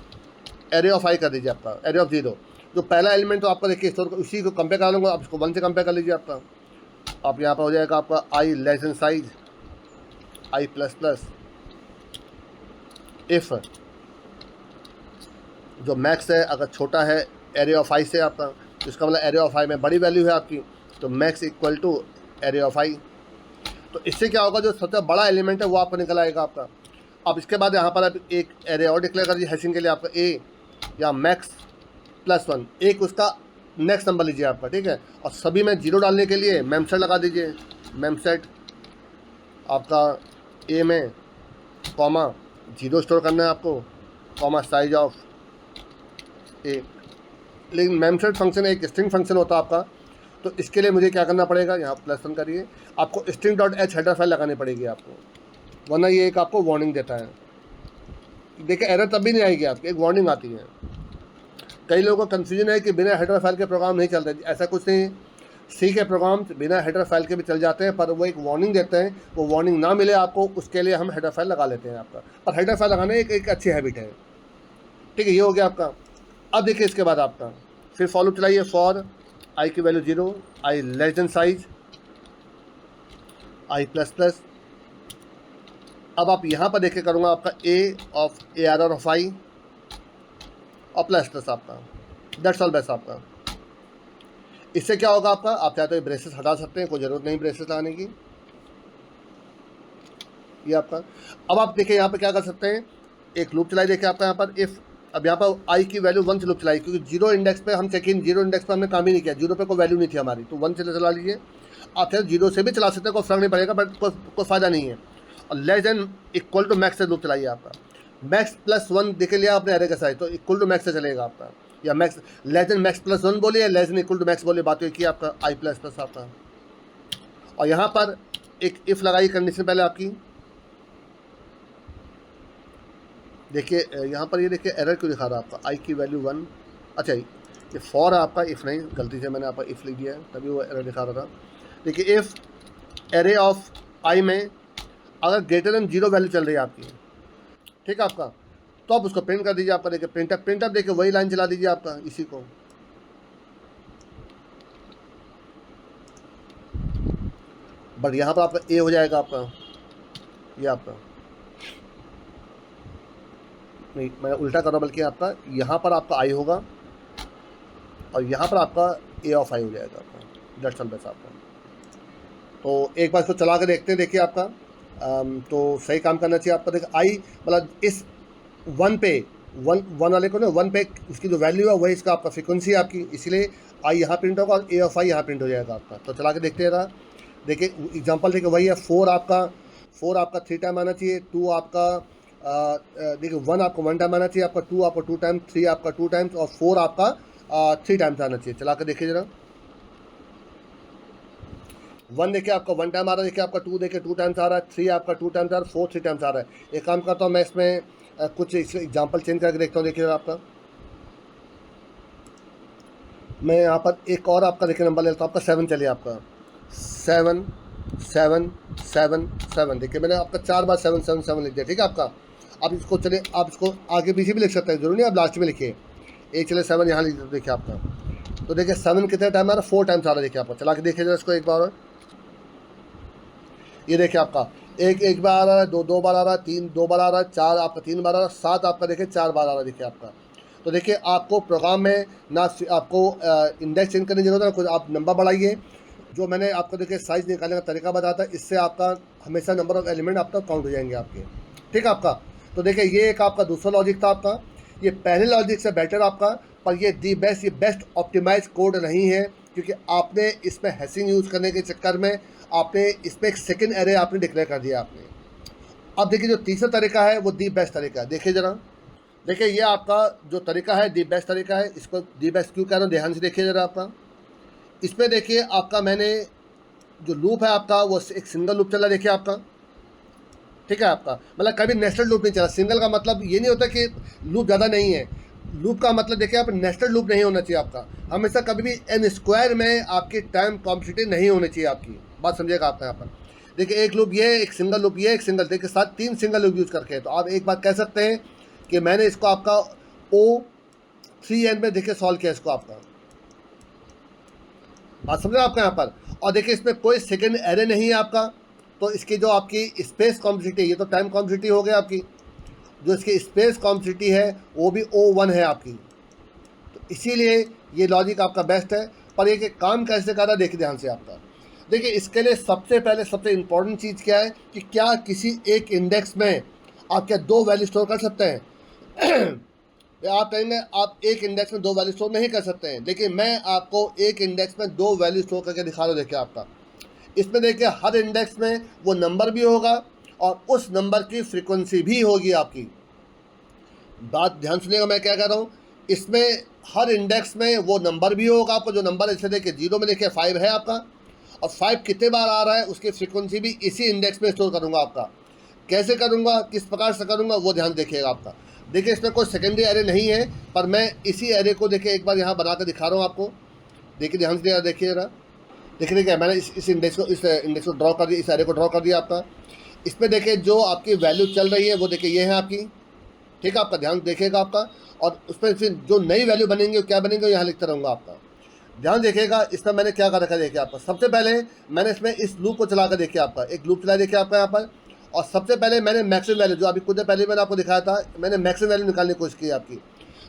array of i कर दीजिए आपका, एरे ऑफ 0। जो पहला एलिमेंट तो आपका देखिए उसी को कंपेयर करा लूँगा, आप इसको 1 से कंपेयर कर लीजिए आपका। आप यहाँ पर हो जाएगा आपका i less than size i plus plus if जो मैक्स है अगर छोटा है एरे ऑफ आई से आपका, तो इसका मतलब एरे ऑफ आई में बड़ी वैल्यू है आपकी, तो max equal to array of i. तो इससे क्या होगा, जो सबसे बड़ा एलिमेंट है वो आपको निकल आएगा आपका। अब इसके बाद यहाँ पर आप एक एरे और डिक्लेयर कर दीजिए हैशिंग के लिए आपका, ए या मैक्स प्लस 1, एक उसका नेक्स्ट नंबर लीजिए आपका, ठीक है। और सभी में 0 डालने के लिए मेमसेट लगा दीजिए, मेमसेट आपका ए में कॉमा 0 स्टोर करना है आपको, कॉमा साइज ऑफ ए। लेकिन मेमसेट फंक्शन एक स्ट्रिंग फंक्शन होता है आपका, तो इसके लिए मुझे क्या करना पड़ेगा, यहाँ +1 करिए, आपको string.h हेडर फाइल लगानी पड़ेगी आपको, वरना ये एक आपको वार्निंग देता है। देखिए एरर तब भी नहीं आएगी आपकी, एक वार्निंग आती है। कई लोगों को कन्फ्यूजन है कि बिना हेडर फाइल के प्रोग्राम नहीं चलते, ऐसा कुछ नहीं। सी के प्रोग्राम बिना हेडर फाइल के भी चल जाते हैं, पर वो एक वार्निंग देते हैं, वो वार्निंग ना मिले आपको उसके लिए हम हेडर फाइल लगा लेते हैं आपका। पर हेडर फाइल लगाना एक अच्छी हैबिट है, ठीक है। ये हो गया आपका। अब देखिए इसके बाद आपका फिर फॉलो चलाइए, फॉर आई की value 0 I less than size i plus plus. अब आप यहाँ पर देखिए करूँगा आपका ए ऑफ ए आर ऑफ आई और प्लस प्लस आपका, दैट्स ऑल बेस्ट आपका। इससे क्या होगा आपका, आप चाहे तो ब्रेसेस हटा सकते हैं, कोई ज़रूरत नहीं ब्रेसेस लगाने की, ये आपका। अब आप देखिए यहाँ पर क्या कर सकते हैं, एक लूप चलाई देखिए आपका यहाँ पर इफ़। अब यहाँ पर आई की वैल्यू 1 से लूप चलाई, क्योंकि 0 इंडेक्स पे हम चेकिंग, 0 इंडेक्स पे हमने काम ही नहीं किया, 0 पे कोई वैल्यू नहीं थी हमारी, तो 1 से चला लीजिए। आप फिर 0 से भी चला सकते हैं, कोई फर्क नहीं पड़ेगा, बट कोई फ़ायदा नहीं है। और less than equal to max से लूप चलाइए आपका, मैक्स प्लस 1 देख लिया आपने एरे का साइज, तो इक्वल टू मैक्स से चलेगा आपका, या max less than max plus 1 बोलिए, less than equal to max बोलिए, बात हुई कि आपका आई प्लस प्लस आपका। और यहाँ पर एक इफ़ लगाई कंडीशन पहले आपकी, देखिए यहाँ पर ये देखिए एरर क्यों दिखा रहा है आपका, आई की वैल्यू 1, अच्छा ये फॉर है आपका, इफ़ नहीं, गलती से मैंने आपका इफ़ लिख दिया है तभी वो एरर दिखा रहा था। देखिए इफ़ एरे ऑफ आई में अगर ग्रेटर देन 0 वैल्यू चल रही है आपकी, ठीक है आपका, तो आप उसको प्रिंट कर दीजिए आपका। देखिए प्रिंटअप देखिए वही लाइन चला दीजिए आपका, इसी को। बट यहाँ पर आपका ए हो जाएगा आपका, ये आपका नहीं, मैं उल्टा कर रहा हूँ, बल्कि आपका यहाँ पर आपका आई होगा और यहाँ पर आपका ए ऑफ आई हो जाएगा आपका, दैट्स ऑल बेस्ट आपका। तो एक बार इसको चला के देखते हैं, देखिए आपका तो सही काम करना चाहिए आपका। देखिए आई मतलब इस 1 पे वन वाले को ना 1 पे उसकी जो वैल्यू है वही इसका आपका फ्रिक्वेंसी है आपकी, इसलिए आई यहाँ प्रिंट होगा और ए ऑफ आई यहाँ प्रिंट हो जाएगा आपका। तो चला के देखते हैं, देखिए एग्जांपल देखिए वही है, 4 आपका 3 टाइम आना चाहिए, 2 आपका देखिए 1 आपको 1 टाइम आना चाहिए आपका, 2 आपको 2 टाइम, 3 आपका 2 टाइम्स और 4 आपका 3 टाइम्स आना चाहिए। चला कर देखिए जरा, 1 देखिए आपका 1 टाइम आ रहा है, देखिए आपका 2 देखिए 2 टाइम्स आ रहा है, 3 आपका 2 टाइम्स आ रहा है, 4 3 टाइम्स आ रहा है। एक काम करता हूँ मैं इसमें कुछ एग्जाम्पल चेंज करके देखता हूँ। देखिए आपका, मैं यहाँ पर एक और आपका देखिए नंबर लेता हूँ आपका 7, चलिए आपका 7 7 7 7। देखिए मैंने आपका 4 बार 7 7 7 लिख दिया, ठीक है आपका। अब इसको चलिए आप इसको आगे पीछे भी लिख सकते हैं, जरूरी नहीं आप लास्ट में लिखिए। एक चलिए 7 यहाँ लिख दो, देखिए आपका। तो देखिए 7 कितने टाइम आ रहा है, 4 टाइम्स आ रहा है। देखिए आपका चला के देखिए जरा इसको एक बार और। ये देखिए आपका एक बार आ रहा है, दो बार आ रहा है, 3 2 बार आ रहा है, 4 आपका 3 बार आ रहा है, 7 आपका देखिए 4 बार आ रहा है। देखिए आपका, तो देखिए आपको प्रोग्राम में ना आपको इंडेक्स चेंज करने की जरूरत है, कुछ आप नंबर बढ़ाइए। जो मैंने आपको देखिए साइज निकालने का तरीका बताया था, इससे आपका हमेशा नंबर ऑफ एलिमेंट आपका काउंट हो जाएंगे आपके, ठीक है आपका। तो देखिए ये एक आपका दूसरा लॉजिक था आपका। ये पहले लॉजिक से बेटर आपका, पर ये दी बेस्ट, ये बेस्ट ऑप्टिमाइज कोड नहीं है, क्योंकि आपने इसमें हैशिंग यूज़ करने के चक्कर में आपने इसमें एक सेकंड एरे आपने डिक्लेयर कर दिया आपने। अब देखिए जो तीसरा तरीका है वो दी बेस्ट तरीका है। देखिए जरा, देखिए ये आपका जो तरीका है दी बेस्ट तरीका है। इसको दी बेस्ट क्यों कह रहा हूँ, ध्यान से देखिए जरा आपका। इसमें देखिए आपका मैंने जो लूप है आपका वो एक सिंगल लूप चला, देखिए आपका, ठीक है आपका। मतलब कभी नेस्टेड लूप नहीं चला। सिंगल का मतलब ये नहीं होता कि लूप ज़्यादा नहीं है। लूप का मतलब देखिए आप नेस्टेड लूप नहीं होना चाहिए आपका। हमेशा कभी भी n स्क्वायर में आपकी टाइम कॉम्प्लेक्सिटी नहीं होनी चाहिए आपकी, बात समझिएगा आपका यहाँ पर। देखिए एक लूप ये, एक सिंगल लूप ये, एक सिंगल, देखिए साथ 3 सिंगल लूप यूज़ करके। तो आप एक बात कह सकते हैं कि मैंने इसको आपका O3n में देखिए सॉल्व किया इसको आपका, बात समझे आपका यहाँ पर। और देखिए इसमें कोई सेकेंड एरे नहीं है आपका, तो इसकी जो आपकी स्पेस कॉम्प्लेक्सिटी, ये तो टाइम कॉम्प्लेक्सिटी हो गई आपकी, जो इसकी स्पेस कॉम्प्लेक्सिटी है वो भी O1 है आपकी। तो इसीलिए ये लॉजिक आपका बेस्ट है। पर ये कि काम कैसे कर रहा है देखिए ध्यान से आपका। देखिए इसके लिए सबसे पहले सबसे इम्पोर्टेंट चीज़ क्या है कि क्या किसी एक इंडेक्स में आप क्या 2 वैल्यू स्टोर कर सकते हैं। आप कहेंगे आप एक इंडेक्स में 2 वैल्यू स्टोर नहीं कर सकते हैं, लेकिन मैं आपको एक इंडेक्स में 2 वैल्यू स्टोर करके दिखा रहा हूँ। देखिए आपका इसमें देखिए हर इंडेक्स में वो नंबर भी होगा और उस नंबर की फ्रीक्वेंसी भी होगी आपकी। बात ध्यान सुनिएगा मैं क्या कह रहा हूँ। इसमें हर इंडेक्स में वो नंबर भी होगा आपको, जो नंबर ऐसे देखिए 0 में देखिए 5 है आपका, और 5 कितने बार आ रहा है उसकी फ्रीक्वेंसी भी इसी इंडेक्स में स्टोर करूँगा आपका। कैसे करूँगा, किस प्रकार से करूँगा, वो ध्यान देखिएगा आपका। देखिए इसमें कोई सेकेंडरी एरे नहीं है, पर मैं इसी एरे को देखिए एक बार यहाँ बना कर दिखा रहा हूँ आपको। देखिए ध्यान से देखिए जरा। देखिए क्या मैंने इस इंडेक्स को ड्रॉ कर दिया, इस एरे को ड्रॉ कर दिया आपका। इसमें देखिए जो आपकी वैल्यू चल रही है वो देखिए ये है आपकी, ठीक है आपका, ध्यान देखिएगा आपका। और उसमें फिर जो नई वैल्यू बनेंगे क्या बनेंगे यहाँ लिखता रहूँगा आपका, ध्यान देखिएगा। इसमें मैंने क्या कर रखा है देखिए आपका। सबसे पहले मैंने इसमें इस लूप को चला कर देखिए आपका, एक लूप चला देखिए आपका यहाँ पर। और सबसे पहले मैंने मैक्सिमम वैल्यू, जो अभी कुछ देर पहले मैंने आपको दिखाया था, मैंने मैक्सिमम वैल्यू निकालने की कोशिश की आपकी।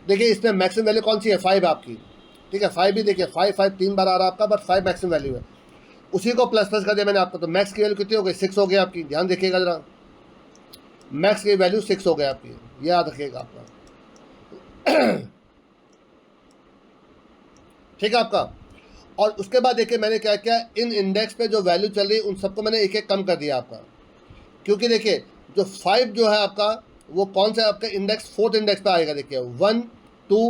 देखिए इसमें मैक्सिमम वैल्यू कौन सी है, 5 आपकी, ठीक है। 5 भी देखिए 5 3 बार आ रहा है आपका, बट 5 मैक्सिमम वैल्यू है। उसी को प्लस प्लस कर दिया मैंने आपको, तो मैक्स की वैल्यू कितनी हो गई, 6 हो गई आपकी। ध्यान देखिएगा जरा, मैक्स की वैल्यू 6 हो गई आपकी, याद रखिएगा आपका। ठीक है आपका। और उसके बाद देखिए मैंने क्या किया, इन इंडेक्स पे जो वैल्यू चल रही है उन सबको मैंने एक एक कम कर दिया आपका। क्योंकि देखिए जो 5 जो है आपका वो कौन सा आपका इंडेक्स, 4th इंडेक्स पे आएगा। देखिए 1 2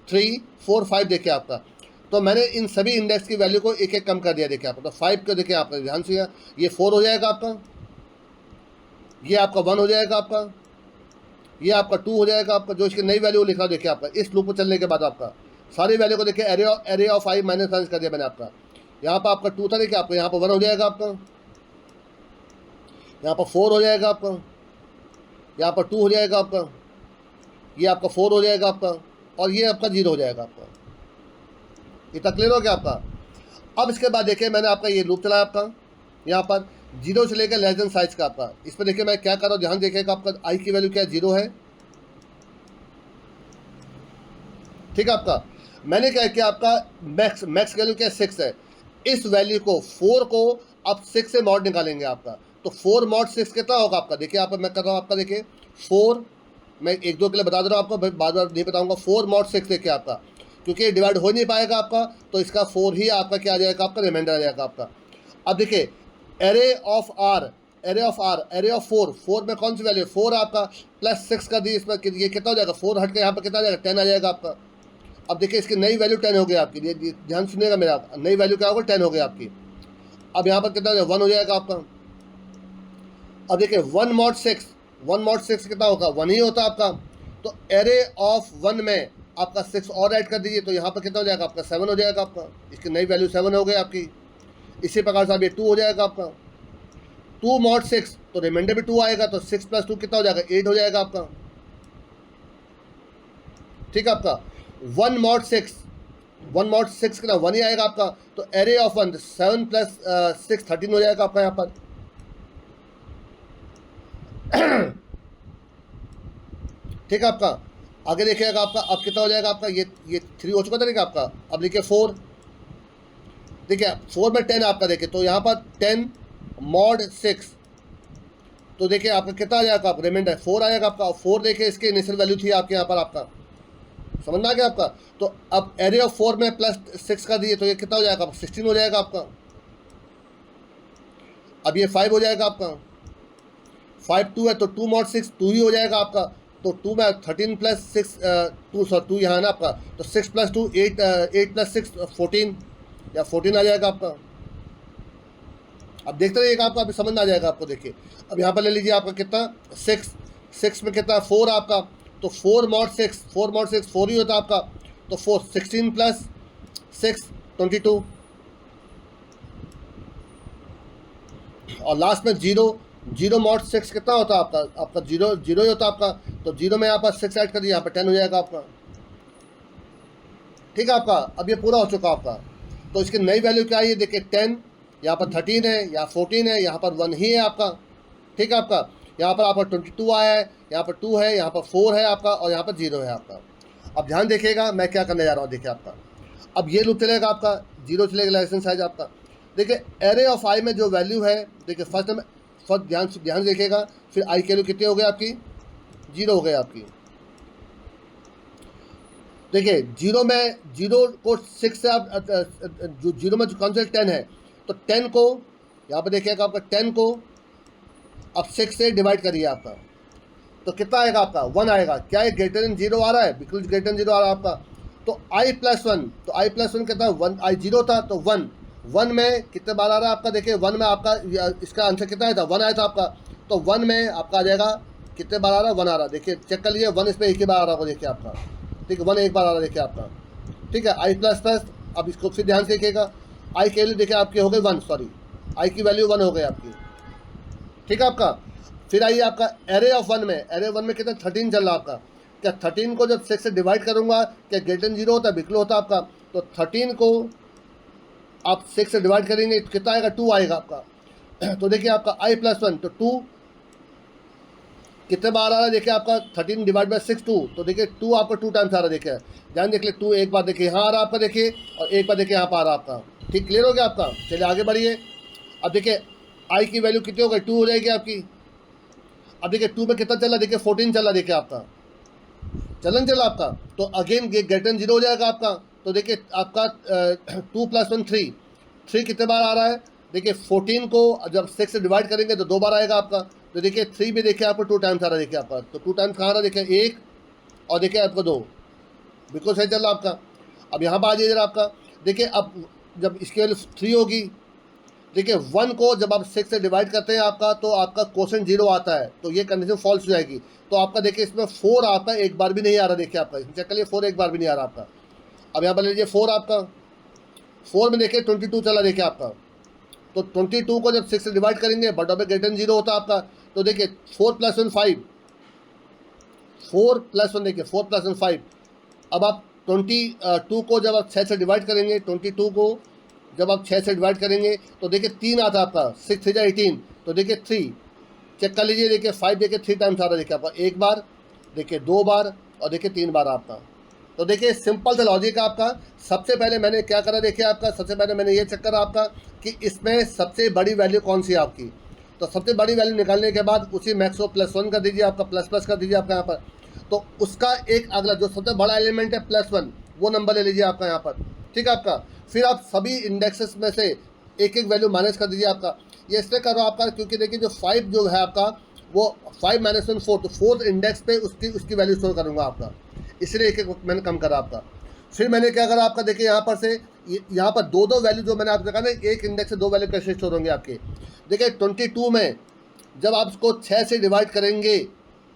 3 4 5 देखिए आपका। तो मैंने इन सभी इंडेक्स की वैल्यू को एक एक कम कर दिया देखिए आपका। तो 5 को देखिए आपका ध्यान से, ये 4 हो जाएगा आपका, ये आपका 1 हो जाएगा आपका, ये आपका 2 हो जाएगा आपका। जो इसकी नई वैल्यू लिखा देखिए आपका, इस लूप पर चलने के बाद आपका सारी वैल्यू को देखिए एरे ऑफ 5 माइनस 5 कर दिया मैंने आपका। यहाँ पर आपका 2 था देखिए आपका, यहाँ पर 1 हो जाएगा आपका, यहाँ पर 4 हो जाएगा आपका, यहाँ पर 2 हो जाएगा आपका, ये आपका 4 हो जाएगा आपका, और ये आपका 0 हो जाएगा आपका। इतना क्लियर हो गया आपका। अब इसके बाद देखिए मैंने आपका ये लूप चलाया आपका, यहाँ पर 0 से लेकर लेस देन साइज का आपका। इस पर देखिए मैं क्या कर रहा हूँ, ध्यान देखिएगा आपका। आई की वैल्यू क्या है, 0 है, ठीक है आपका। मैंने क्या किया आपका, मैक्स वैल्यू क्या 6 है। इस वैल्यू को 4 को अब 6 से मॉड निकालेंगे आपका। तो 4 मॉड 6 कितना होगा आपका, देखिए आप मैं कर रहा हूँ आपका। देखिए 4, मैं 1 2 के लिए बता दे रहा हूँ आपको, बार बार नहीं बताऊँगा। 4 मॉड 6 देखिए आपका, क्योंकि डिवाइड हो नहीं पाएगा आपका, तो इसका 4 ही आपका क्या आ जाएगा आपका, रिमाइंडर आ जाएगा आपका। अब देखिए array of R, array of 4 में कौन सी वैल्यू, 4 आपका प्लस 6 कर दी इसमें, ये कितना हो जाएगा, 4 हट के यहाँ पर कितना आ जाएगा, 10 आ जाएगा आपका। अब देखिए इसकी नई वैल्यू 10 हो गई आपकी, ये ध्यान सुनिएगा मेरा, नई वैल्यू क्या होगा, 10 हो गई आपकी। अब यहाँ पर कितना हो जाएगा, 1 हो जाएगा आपका। अब देखिए 1 mod 6, 1 मॉड 6 कितना होगा, 1 ही होता आपका। तो एरे ऑफ 1 में आपका 6 और ऐड कर दीजिए, तो यहाँ पर कितना हो जाएगा आपका 7 हो जाएगा आपका। इसकी नई वैल्यू 7 हो गई आपकी। इसी प्रकार से अब ये 2 हो जाएगा आपका। 2 मॉड 6 तो रिमाइंडर भी 2 आएगा, तो 6 + 2 कितना हो जाएगा, 8 हो जाएगा आपका। ठीक है आपका। 1 मॉड 6 कितना 1 ही आएगा आपका। तो एरे ऑफ 1 7 + 6 13 हो जाएगा आपका यहाँ पर। ठीक है आपका। आगे देखिएगा आपका अब कितना हो जाएगा आपका, ये 3 हो चुका था देखिए आपका। अब देखिए 4, देखिए 4 में 10 आपका, देखिए तो यहाँ पर 10 मॉड 6 तो देखिए आपका कितना आ जाएगा, आप रिमाइंडर 4 आएगा आपका। 4 देखिए इसकी इनिशियल वैल्यू थी आपके यहाँ पर आपका, समझ में आ गया आपका। तो अब एरे ऑफ 4 में +6 का दिए, तो ये कितना हो जाएगा, 16 हो जाएगा आपका। अब ये 5 हो जाएगा आपका। 5 2 है तो 2 मॉड 6 2 ही हो जाएगा आपका। तो 2 में 13 + 6 2 यहाँ है ना आपका। तो 6 + 2 8 8 + 6 14 या 14 आ जाएगा आपका। अब देखते रहिएगा आपको, अभी समझ में आ जाएगा आपको। देखिए अब यहाँ पर ले लीजिए आपका कितना 6 में कितना 4 आपका। तो 4 मॉड 6 4 ही होता आपका। तो 4 16 + 6 22 और लास्ट में 0 मॉड 6 कितना होता है आपका 0 ही होता आपका। तो 0 में यहाँ पर 6 ऐड कर दिया, यहाँ पर 10 हो जाएगा आपका। ठीक है आपका। अब ये पूरा हो चुका आपका। तो इसकी नई वैल्यू क्या है, ये देखिए 10, यहाँ पर 13 है, यहाँ 14 है, यहाँ पर 1 ही है आपका। ठीक है आपका। यहाँ पर आपका 22 आया है, यहाँ पर 2 है, यहाँ पर 4 है आपका, और यहाँ पर 0 है आपका। अब ध्यान देखिएगा मैं क्या करने जा रहा हूँ। देखिए आपका अब ये लूप चलेगा आपका, 0 चलेगा लाइसेंस साइज आपका। देखिए एरे ऑफ आई में जो वैल्यू है, देखिए फर्स्ट ध्यान देखिएगा। फिर आई की वैल्यू कितनी हो गई आपकी, 0 हो गई आपकी। देखिए 0 को 6 से आप 0 में जो कौन सा 10 है, तो 10 को यहाँ पर देखिएगा आपका 10 को अब 6 से डिवाइड करिए आपका, तो कितना आएगा आपका 1 आएगा। क्या ये ग्रेटर देन 0 आ रहा है, बिल्कुल ग्रेटर देन 0 आ रहा है आपका। तो i + 1, तो i + 1 कितना 1, i 0 था तो 1 में कितने बार आ रहा है आपका। देखिए 1 में आपका इसका आंसर कितना आया था, 1 आया था आपका। तो 1 में आपका आ जाएगा कितने बार आ रहा है, 1 आ रहा है। देखिए चेक कर लीजिए 1 इसमें एक ही बार आ रहा होगा, देखिए आपका। ठीक है 1 एक बार आ रहा है देखिए आपका। ठीक है i ++, अब इसको फिर ध्यान से देखिएगा। i की वैल्यू देखिए आपकी हो गई 1, सॉरी i की वैल्यू 1 हो गई आपकी। ठीक है आपका। फिर आइए आपका एरे ऑफ 1 में, एरे 1 में कितना 13 चल रहा आपका। क्या 13 को जब 6 से डिवाइड करूंगा, क्या ग्रेटर देन 0 होता है, बिल्कुल होता है आपका। तो 13 को आप 6 से डिवाइड करेंगे तो कितना आएगा, 2 आएगा आपका। तो देखिए आपका i + 1, तो 2 कितने बार आ रहा है, देखिए आपका 13 / 6 2, तो देखिए 2 आपका 2 टाइम्स आ रहा है। देखिए ध्यान देख ले, 2 एक बार देखिए यहाँ आ रहा है आपका, देखिए, और एक बार देखिए यहाँ पर आ रहा है आपका। ठीक क्लियर हो गया आपका। चलिए आगे बढ़िए। अब देखिए i की वैल्यू कितनी हो गई, 2 हो जाएगी आपकी। अब देखिए 2 में कितना चल रहा है, देखिए 14 चल रहा है, देखिए आपका चलन चला आपका। तो अगेन ग्रेटर देन 0 हो जाएगा आपका। तो देखिए आपका 2 + 1 3 कितने बार आ रहा है, देखिए 14 को जब 6 से डिवाइड करेंगे तो 2 बार आएगा आपका। तो देखिए 3 भी देखिए आपको 2 टाइम्स आ रहा है, देखिए आपका। तो 2 टाइम्स कहाँ आ रहा है, देखिए 1 और देखिए आपका 2, बिल्कुल सही चल रहा आपका। अब यहाँ पर आ जाइए जरा आपका। देखिए अब जब इसकी वैल्यू 3 होगी, देखिए 1 को जब आप 6 से डिवाइड करते हैं आपका, तो आपका क्वोशेंट 0 आता है, तो ये कंडीशन फॉल्स हो जाएगी। तो आपका देखिए इसमें 4 आपका एक बार भी नहीं आ रहा, देखिए आपका इसमें चेक करिए 4 एक बार भी नहीं आ रहा आपका। अब यहाँ पर लीजिए 4 आपका, 4 में देखिए 22 चला, देखिए आपका। तो 22 को जब 6 से डिवाइड करेंगे, बट अब ग्रेटर देन 0 होता है आपका। तो देखिए 4 + 1 5, 4 + 1 देखिए 4 + 1 5। अब आप 22 को जब आप 6 से डिवाइड करेंगे, 22 को जब आप 6 से डिवाइड करेंगे तो देखिए 3 आता है आपका, 6 3 18, तो देखिए 3 चेक कर लीजिए। देखिए 5 देखिए 3 टाइम्स आ रहा है, देखिए आपका एक बार, देखिए 2 बार, और देखिए 3 बार आपका। तो देखिए सिंपल सा लॉजिक आपका। सबसे पहले मैंने क्या करा, देखिए आपका सबसे पहले मैंने ये चेक करा आपका कि इसमें सबसे बड़ी वैल्यू कौन सी है आपकी। तो सबसे बड़ी वैल्यू निकालने के बाद उसी मैक्स को +1 कर दीजिए आपका, ++ कर दीजिए आपका यहाँ पर। तो उसका एक अगला जो सबसे बड़ा एलिमेंट है +1, वो नंबर ले लीजिए आपका यहाँ पर। ठीक है आपका। फिर आप सभी इंडेक्सेस में से एक एक वैल्यू माइनस कर दीजिए आपका। ये इसलिए कर रहा हूँ आपका क्योंकि देखिए जो 5 जो है आपका, वो 5 - 1 4, तो 4th इंडेक्स पे उसकी वैल्यू स्टोर करूँगा आपका, इसलिए एक एक मैंने कम करा आपका। फिर मैंने क्या करा आपका, देखिए यहाँ पर से यहाँ पर 2 वैल्यू जो मैंने आपको कहा ना, एक इंडेक्स से 2 वैल्यू कैसे स्टोर होंगे आपके। देखिए 22 में जब आप इसको 6 से डिवाइड करेंगे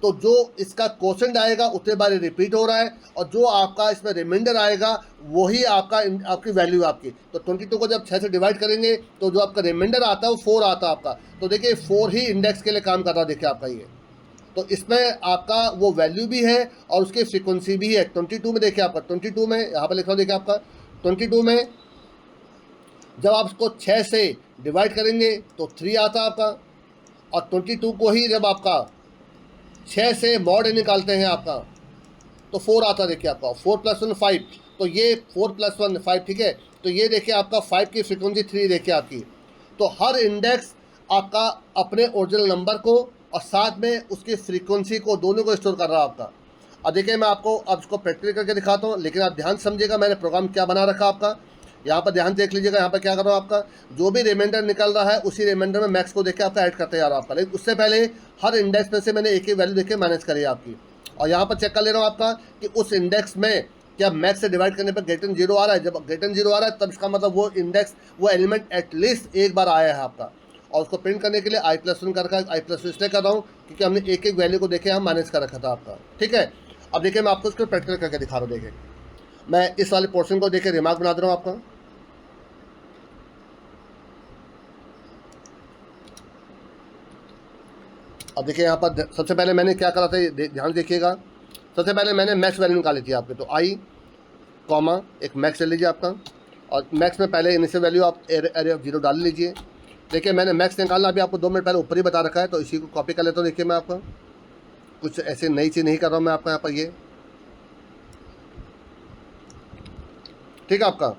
तो जो इसका क्वोशेंट आएगा उतने बार रिपीट हो रहा है, और जो आपका इसमें रिमाइंडर आएगा वही आपकी वैल्यू आपकी। तो 22 को जब 6 से डिवाइड करेंगे तो जो आपका रिमाइंडर आता है वो 4 आता है आपका। तो देखिए 4 ही इंडेक्स के लिए काम कर रहा है, देखिए आपका ये। तो इसमें आपका वो वैल्यू भी है और उसकी फ्रीक्वेंसी भी है। 22 में देखिए आपका 22 में यहाँ पर लिख रहा हूँ, देखिए आपका 22 में जब आप इसको 6 से डिवाइड करेंगे तो 3 आता है आपका, और 22 को ही जब आपका 6 से मॉड निकालते हैं आपका तो 4 आता है, देखिए आपका 4 + 1 5। तो ये 4 + 1 5, ठीक है। तो ये देखिए आपका 5 की फ्रीक्वेंसी 3 देखिए आपकी। तो हर इंडेक्स आपका अपने ओरिजिनल नंबर को और साथ में उसकी फ्रीक्वेंसी को दोनों को स्टोर कर रहा है आपका। अब देखिए मैं आपको अब इसको प्रैक्टिकल करके दिखाता हूँ, लेकिन आप ध्यान समझिएगा मैंने प्रोग्राम क्या बना रखा आपका। यहाँ पर ध्यान देख लीजिएगा, यहाँ पर क्या कर रहा हूँ, आपका जो भी रिमाइंडर निकल रहा है उसी रिमाइंडर में मैक्स को देखे आपका ऐड करते जा रहा है आपका। लेकिन उससे पहले हर इंडेक्स में से मैंने एक ही वैल्यू देखे मैनेज करी आपकी, और यहाँ पर चेक कर ले रहा हूँ आपका कि उस इंडेक्स में क्या मैक्स से डिवाइड करने पर ग्रेटर 0 आ रहा है। जब ग्रेटर 0 आ रहा है तब इसका मतलब वो इंडेक्स, वो एलिमेंट एटलीस्ट एक बार आया है आपका। और उसको प्रिंट करने के लिए i+1 कर रखा है। i+1 इसलिए कर रहा हूँ क्योंकि हमने एक एक वैल्यू को देखे हम मैनेज कर रखा था आपका, ठीक है। अब देखिए मैं आपको इसको प्रैक्टिकल करके दिखा रहा हूँ। देखिए मैं इस वाले पोर्शन को देखिए रिमार्क बना दे रहा हूँ आपका। अब देखिए यहाँ पर सबसे पहले मैंने क्या करा था, ध्यान देखिएगा। सबसे पहले मैंने मैक्स वैल्यू निकाली थी आपके, तो आई कॉमा एक मैक्स ले लीजिए आपका, और मैक्स में पहले इनिशियल वैल्यू आप एरे ऑफ 0 डाल लीजिए। देखिए मैंने मैक्स निकालना अभी आपको 2 मिनट पहले ऊपर ही बता रखा है, तो इसी को कॉपी कर लेता हूँ। देखिए मैं आपका कुछ ऐसे नई चीज़ नहीं कर रहा हूँ मैं आपका यहाँ पर, ये ठीक है। आपका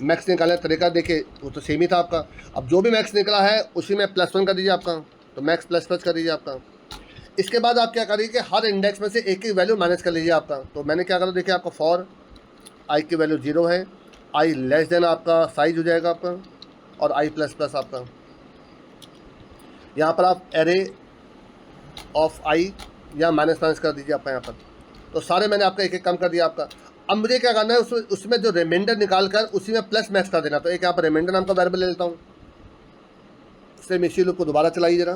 मैक्स निकालने का तरीका देखिए वो तो सेम ही था आपका। अब जो भी मैक्स निकला है उसी में +1 कर दीजिए आपका, तो मैक्स ++ कर दीजिए आपका। इसके बाद आप क्या करिए कि हर इंडेक्स में से एक की वैल्यू मैनेज कर लीजिए आपका। तो मैंने क्या करा, देखिए आपका फॉर आई की वैल्यू 0 है, आई लेस देन आपका साइज हो जाएगा आपका, और i++ आपका। यहाँ पर आप एरे ऑफ आई या माइनस कर दीजिए आपका यहाँ पर। तो सारे मैंने आपका एक एक काम कर दिया आपका। अब मुझे क्या करना है, उसमें जो रिमाइंडर निकाल कर उसी में प्लस मैक्स कर देना। तो एक यहाँ पर रिमाइंडर नाम का वेरिएबल ले लेता हूँ, सेम इसी लूप को दोबारा चलाइए जरा।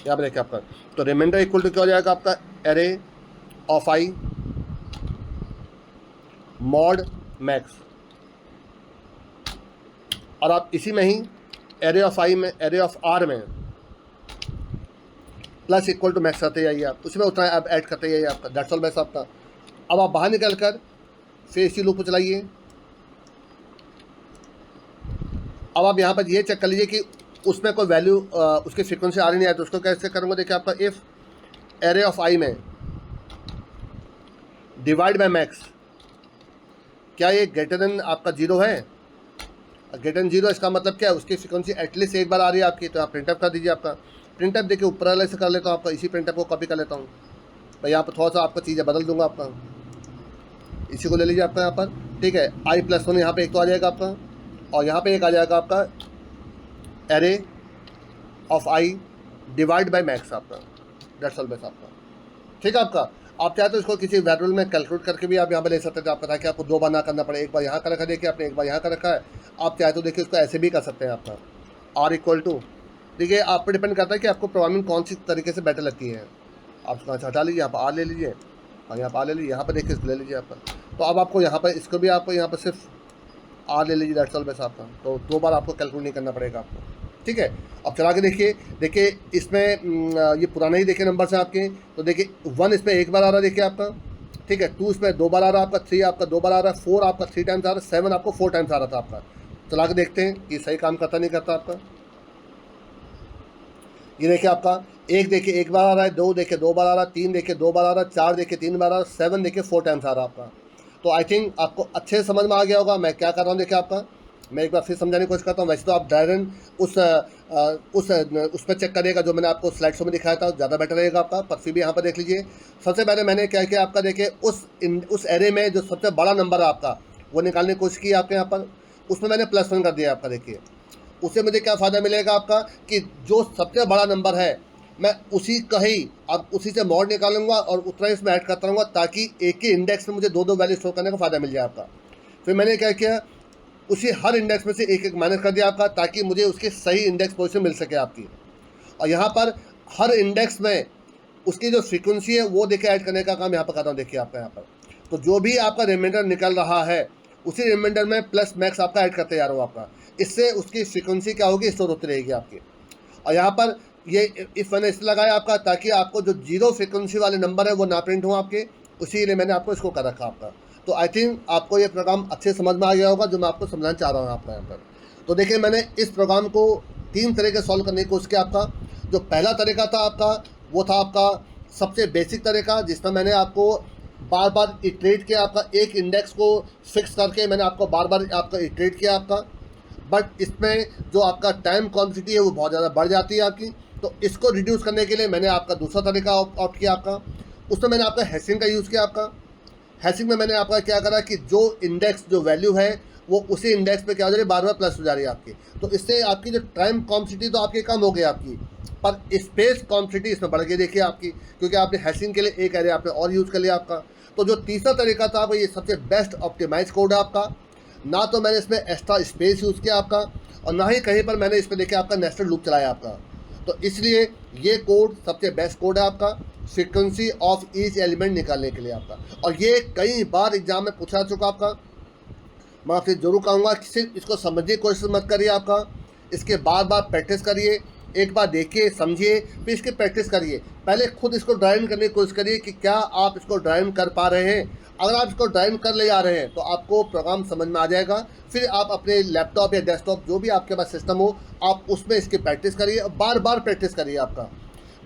यहाँ पर देखिए आपका, तो रिमाइंडर इक्वल टू क्या हो जाएगा आपका, array of I mod max, और आप इसी में ही एरे ऑफ आई में, एरे ऑफ आर में प्लस इक्वल टू मैक्स करते जाइए आप, उसमें उतना आप ऐड करते जाइए आपका। दैट्स ऑल मैक्स आपका। अब आप बाहर निकल कर फिर इसी लूप को चलाइए। अब आप यहाँ पर ये चेक कर लीजिए कि उसमें कोई वैल्यू उसकी फ्रीक्वेंसी आ रही नहीं है, तो उसको कैसे करूँगा, देखिए आपका इफ़ एरे ऑफ आई में डिवाइड बाय मैक्स, क्या ये ग्रेटर देन आपका 0 है। ग्रेटर देन 0 इसका मतलब क्या है, उसकी फ्रीक्वेंसी एटलीस्ट एक बार आ रही है आपकी, तो आप प्रिंटअप कर दीजिए आपका। प्रिंटअप देखिए ऊपर वाले से कर लेता हूँ आपका, इसी प्रिंटअप को कॉपी कर लेता हूँ मैं। यहाँ पर थोड़ा सा आपका चीज़ें बदल दूंगा आपका, इसी को ले लीजिए आपका यहाँ पर, ठीक है। i+1 यहाँ पे एक तो आ जाएगा आपका, और यहाँ पे एक आ जाएगा आपका array of I divide by max आपका। दैट्स ऑल बेस आपका, ठीक है आपका। आप चाहे तो इसको किसी वेरिएबल में कैलकुलेट करके भी आप यहाँ पे ले सकते थे आपका, ताकि आपको 2 बार ना करना पड़े। एक बार यहाँ का रखा देखिए आपने, एक बार यहाँ का रखा है। आप चाहे तो देखिए उसको ऐसे भी कर सकते हैं आपका, आर इक्वल टू, देखिए आप पर डिपेंड करता है कि आपको प्रोग्रामिंग कौन सी तरीके से बेटर लगती है। आप उसको हटा लीजिए, यहाँ पर आर ले लीजिए, और यहाँ पर आर ले लीजिए, यहाँ पर देखिए इसको ले लीजिए आपका। तो अब आपको यहाँ पर इसको भी आपको यहाँ पर सिर्फ आर ले लीजिए, दैट्स ऑल बेस आपका। तो 2 बार आपको कैलकुलेट नहीं करना पड़ेगा आपको, ठीक है। अब चला के देखिए इसमें ये पुराना ही देखिए नंबर से आपके। तो देखिए 1 इसमें एक बार आ रहा है देखिए आपका, ठीक है। 2 इसमें 2 बार आ रहा है आपका, 3 आपका 2 बार आ रहा है, 4 आपका 3 टाइम्स आ रहा है, 7 आपको 4 टाइम्स आ रहा था आपका। चला के देखते हैं कि सही काम करता नहीं करता आपका। ये देखिए आपका 1 देखिए 1 बार आ रहा है, 2 देखिए 2 बार आ रहा है, 3 देखिए 2 बार आ रहा है, 4 देखिए 3 बार आ रहा है, 7 देखिए 4 टाइम्स आ रहा है आपका। तो आई थिंक आपको अच्छे से समझ में आ गया होगा मैं क्या कर रहा हूँ। देखिए आपका मैं एक बार फिर समझाने की कोशिश करता हूँ। वैसे तो आप डायरेक्ट उस पर चेक करिएगा जो मैंने आपको स्लाइड शो में दिखाया था, ज़्यादा बेटर रहेगा आपका। पर फिर भी यहाँ पर देख लीजिए। सबसे पहले मैंने क्या किया आपका, देखिए उस एरे में जो सबसे बड़ा नंबर है आपका वो निकालने की कोशिश की आपके यहाँ पर, उसमें मैंने +1 कर दिया आपका। देखिए उससे मुझे क्या फ़ायदा मिलेगा आपका कि जो सबसे बड़ा नंबर है मैं उसी का ही अब उसी से मॉड निकालूंगा और उतना ही इसमें ऐड करता रहूँगा, ताकि एक ही इंडेक्स में मुझे 2 वैल्यू स्टोर करने का फ़ायदा मिल जाए आपका। फिर मैंने क्या किया, उसी हर इंडेक्स में से एक एक माइनस कर दिया आपका, ताकि मुझे उसकी सही इंडेक्स पोजीशन मिल सके आपकी। और यहाँ पर हर इंडेक्स में उसकी जो फ्रीक्वेंसी है वो देखिए ऐड करने का काम यहाँ पर कर रहा हूँ। देखिए आपका यहाँ पर तो जो भी आपका रिमाइंडर निकल रहा है उसी रिमाइंडर में प्लस मैक्स आपका ऐड करते जा रहा हूँ आपका। इससे उसकी फ्रीक्वेंसी क्या होगी, स्टोर होती रहेगी आपकी। और यहाँ पर ये इफ मैंने इसलिए लगाया आपका ताकि आपको जो जीरो फ्रीक्वेंसी वाले नंबर है वो ना प्रिंट हो आपके, उसी लिए मैंने आपको इसको कर रखा आपका। तो आई थिंक आपको ये प्रोग्राम अच्छे समझ में आ गया होगा जो मैं आपको समझाना चाह रहा हूँ आपका यहाँ पर। तो देखिए मैंने इस प्रोग्राम को 3 तरीके सॉल्व करने की कोशिश किया आपका। जो पहला तरीका था आपका वो था आपका सबसे बेसिक तरीका, जिसमें मैंने आपको बार बार इटरेट किया आपका, एक इंडेक्स को फिक्स करके मैंने आपको बार बार आपका इटरेट किया आपका। बट इसमें जो आपका टाइम क्वांटिटी है वो बहुत ज़्यादा बढ़ जाती है आपकी। तो इसको रिड्यूस करने के लिए मैंने आपका दूसरा तरीका ऑप्ट किया आपका। उसमें मैंने आपका हैशिंग का यूज़ किया आपका। हैशिंग में मैंने आपका क्या करा कि जो इंडेक्स जो वैल्यू है वो उसी इंडेक्स पे क्या हो जा रही है, बार बार प्लस हो जा रही है आपकी। तो इससे आपकी जो टाइम कॉम्प्लेक्सिटी तो आपकी कम हो गई आपकी, पर स्पेस कॉम्प्लेक्सिटी इसमें बढ़ गई देखिए आपकी, क्योंकि आपने हैशिंग के लिए एक एरे आपने और यूज़ कर लिया आपका। तो जो तीसरा तरीका था ये सबसे बेस्ट ऑप्टिमाइज कोड है आपका। ना तो मैंने इसमें एक्स्ट्रा स्पेस यूज़ किया आपका, और ना ही कहीं पर मैंने इसमें देखिए आपका नेस्टेड लूप चलाया आपका। तो इसलिए ये कोड सबसे बेस्ट कोड है आपका फ्रीक्वेंसी ऑफ ईच एलिमेंट निकालने के लिए आपका। और ये कई बार एग्जाम में पूछा चुका आपका। मैं आपसे जरूर कहूँगा कि सिर्फ इसको समझने की कोशिश मत करिए आपका, इसके बार बार प्रैक्टिस करिए। एक बार देखिए समझिए फिर इसकी प्रैक्टिस करिए। पहले खुद इसको ड्राइव करने की कोशिश करिए कि क्या आप इसको ड्राइव कर पा रहे हैं। अगर आप इसको ड्राइव कर ले आ रहे हैं तो आपको प्रोग्राम समझ में आ जाएगा। फिर आप अपने लैपटॉप या डेस्कटॉप जो भी आपके पास सिस्टम हो आप उसमें इसकी प्रैक्टिस करिए, बार बार प्रैक्टिस करिए आपका।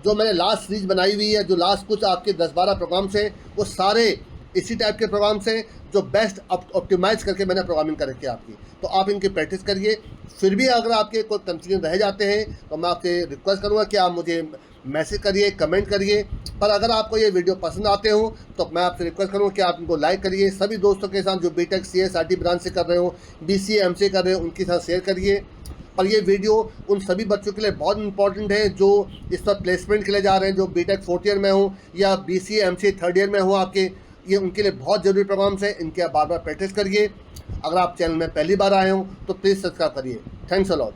जो मैंने लास्ट सीरीज बनाई हुई है, जो लास्ट कुछ आपके 10-12 प्रोग्राम्स हैं वो सारे इसी टाइप के प्रोग्राम्स हैं जो बेस्ट ऑप्टिमाइज करके मैंने प्रोग्रामिंग कर रखी है आपकी। तो आप इनकी प्रैक्टिस करिए। फिर भी अगर आपके कोई कंफ्यूजन रह जाते हैं तो मैं आपसे रिक्वेस्ट करूँगा कि आप मुझे मैसेज करिए, कमेंट करिए। पर अगर आपको ये वीडियो पसंद आते हो तो मैं आपसे रिक्वेस्ट करूँगा कि आप इनको लाइक करिए। सभी दोस्तों के साथ जो बीटेक CSRT ब्रांच से कर रहे हो, BCA MCA कर रहे हो, उनके साथ शेयर करिए। और ये वीडियो उन सभी बच्चों के लिए बहुत इंपॉर्टेंट है जो इस वक्त प्लेसमेंट के लिए जा रहे हैं, जो बीटेक 4th ईयर में हो या BCA MCA 3rd ईयर में हो आपके। ये उनके लिए बहुत ज़रूरी प्रोग्राम्स हैं, इनके आप बार बार प्रैक्टिस करिए। अगर आप चैनल में पहली बार आए हो तो प्लीज़ सब्सक्राइब करिए। Thanks a lot.